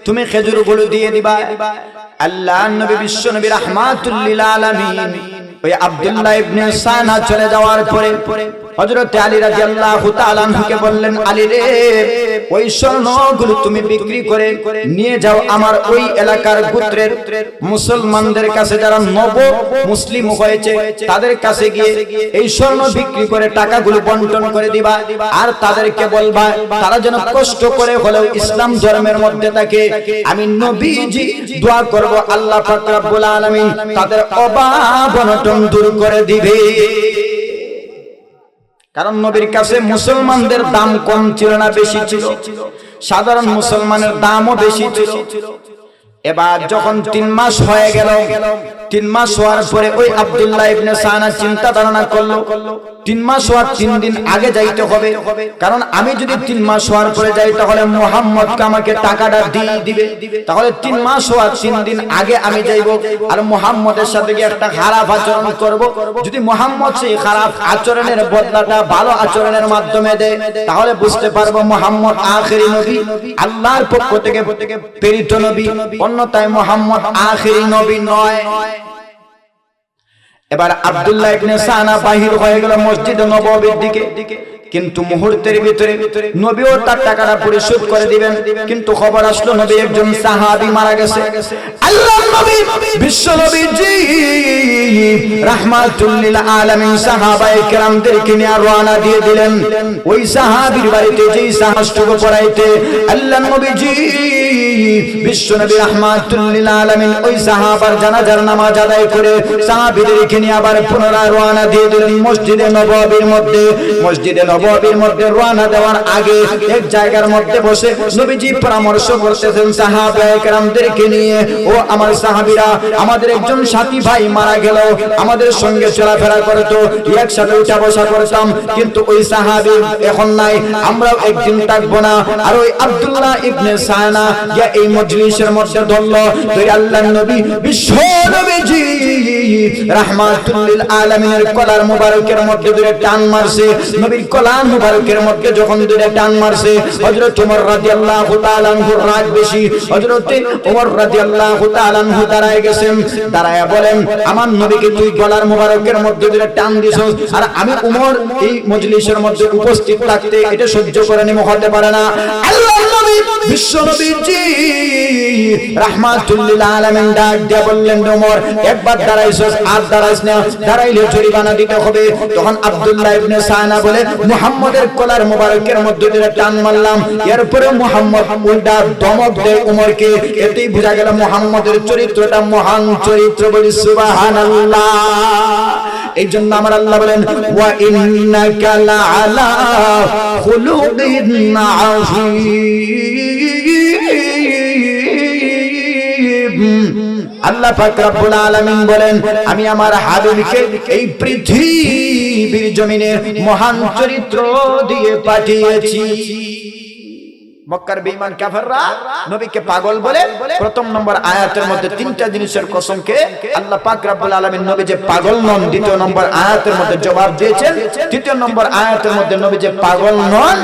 তুমি খেজুরগুলো দিয়ে দিবা। আল্লাহর নবী বিশ্ব নবী রাহমাতুল লিল আলামিন ওই আব্দুল্লাহ ইবনে সায়না চলে যাওয়ার পরে হযরত আলী রাদিয়াল্লাহু তাআলা আনহুকে বললেন, আলী রে, ওই স্বর্ণগুলো তুমি বিক্রি করে নিয়ে যাও আমার ওই এলাকার গোত্রের মুসলমানদের কাছে, যারা নব মুসলিম হয়েছে তাদের কাছে গিয়ে এই স্বর্ণ বিক্রি করে টাকাগুলো বন্টন করে দিবা। আর তাদেরকে বলবা তারা যেন কষ্ট করে হলেও ইসলাম ধর্মের মধ্যে থাকে। আমি নবীজি দোয়া করব, আল্লাহ পাক রব্বুল আলামিন তাদের অভাব অনটন দূর করে দিবে। কারণ নবীর কাছে মুসলমানদের দাম কম ছিল না, বেশি ছিল। সাধারণ মুসলমানের দামও বেশি ছিল। এবার যখন 3 মাস হয়ে গেল, 3 মাস হওয়ার পরে ওই আব্দুল্লাহ ইবনে সায়না চিন্তা ধারণা করলো 3 মাস হওয়ার 3 দিন আগে যাইতে হবে। কারণ আমি যদি 3 মাস হওয়ার পরে যাই তাহলে মুহাম্মদকে আমাকে টাকাটা দিয়ে দিবে। তাহলে 3 মাস হওয়ার 3 দিন আগে আমি যাইব আর মুহাম্মদের সাথে গিয়ে একটা খারাপ আচরণ করব। যদি মুহাম্মদ সেই খারাপ আচরণের বদলাটা ভালো আচরণের মাধ্যমে দেয়, তাহলে বুঝতে পারবো মুহাম্মদ আখিরি নবী, আল্লাহর পক্ষ থেকে প্রেরিত নবী, অন্যথায় মুহাম্মদ আখিরি নবী নয়। এবার আব্দুল্লাহ ইবনে সায়না বাহির হয়ে গেল মসজিদে নববীর দিকে। কিন্তু মুহূর্তের ভিতরে নবীও তার টাকাটা পরিশোধ করে দিবেন। কিন্তু খবর আসলো নবী একজন সাহাবী মারা গেছে। আল্লাহর নবী বিশ্ব নবীজি রাহমাতুল লিল আলামিন সাহাবায়ে কেরামদেরকে নিয়ে রওনা দিয়ে দিলেন ওই সাহাবীর বাড়িতে, যেই সাহসটুকু পড়াইতে আল্লাহর নবীজি বিশ্ব নবী রাহমাতুল লিল আলামিন ওই সাহাবার জানাজার নামাজ আদায় করে সাহাবীদেরকে নিয়ে আবার পুনরায় রওনা দিয়ে দিলেন মসজিদে নববীর মধ্যে। মসজিদে নববী নববীর মধ্যে রওনা দেওয়ার আগে এক জায়গার মধ্যে বসে নবীজি পরামর্শ করতেছেন সাহাবায়ে কেরামদেরকে নিয়ে, ও আমার সাহাবীরা, আমাদের একজন সাথী ভাই মারা গেল, আমাদের সঙ্গে চলাফেরা করতো, একসাথে উঠা বসা করতাম, কিন্তু ওই সাহাবী এখন নাই, আমরাও একদিন থাকবো না। আর ওই আব্দুল্লাহ ইবনে সানা যে এই মজলিসের মধ্যে ধরলো, তো আল্লাহর নবী বিশ্ব নবীজি রাহমাতুল লিল আলামিনের কলার মুবারকের মধ্যে ধরে টান মারছে। নবীর কলার মুবারকের মধ্যে যখন ধরে টান মারছে, হযরত ওমর রাদিয়াল্লাহু তাআলা আনহুর রাগ বেশি। হযরত ওমর রাদিয়াল্লাহু তাআলা আনহু দাঁড়ায় গেছেন, দাঁড়ায়া বলেন, আমার নবীকে তুই গলার মুবারকের মধ্যে ধরে টান দিছস, আর আমি ওমর এই মজলিসের মধ্যে উপস্থিত থাকতে এটা সহ্য করে নিতে হতে পারে না। আল্লাহর নবী বিশ্ব নবীজি রাহমাতুল লিল আলামিন ডাক দিয়ে বললেন, ওমর একবার দাঁড়াইছস, আর দাঁড়াইস না, দাঁড়াইলে জরিমানা দিতে হবে। তখন আব্দুল্লাহ ইবনে সানা বলে, মুহাম্মদের কলার মুবারকের মধ্যে দিয়ে টান মারলাম, এরপরে মুহাম্মদ উল্টা ধমক দেয় ওমরকে। এতেই বোঝা গেল মুহাম্মদের চরিত্রটা মহান চরিত্র। বলি সুবহানাল্লাহ। এই জন্য আমার আল্লাহ বলেন, ওয়া ইন্নাকা লাআলা খুলুকিন আযীম। আল্লাহ পাক রব্বুল আলামিন বলেন, আমি আমার হাবিবকে এই পৃথিবীর জমিনে মহান চরিত্র দিয়ে পাঠিয়েছি। মক্কার বেঈমান কাফেররা নবীকে পাগল বলে প্রথম নম্বর আয়াতের মধ্যে তিনটা জিনিসের কসমকে আল্লাহ পাক রব্বুল আলামিন নবী যে পাগল নন দ্বিতীয় নম্বর আয়াতের মধ্যে জবাব দিয়েছেন। তৃতীয় নম্বর আয়াতের মধ্যে নবী যে পাগল নন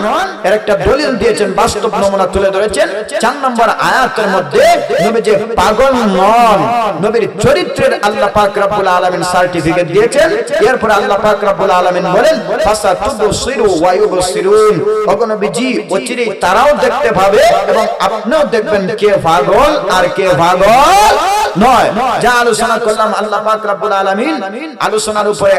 এর একটা দলিল দিয়েছেন, বাস্তব নমুনা তুলে ধরেছেন। চার নম্বর আয়াতের মধ্যে নবী যে পাগল নন, নবীর চরিত্রের আল্লাহ পাক রব্বুল আলামিন সার্টিফিকেট দিয়েছেন। এরপর আল্লাহ পাক রব্বুল আলামিন বলেন, ফাসাতুবসিরু ওয়া ইউবসিরুন। ওগো নবীজি, অচিরেই তারাও দেখতে পাবে এবং আপনিও দেখবেন কে পাগল আর কে পাগল নয়। যা আলোচনা করলাম আল্লাহ পাক রব্বুল আলামিন আলোচনার উপরে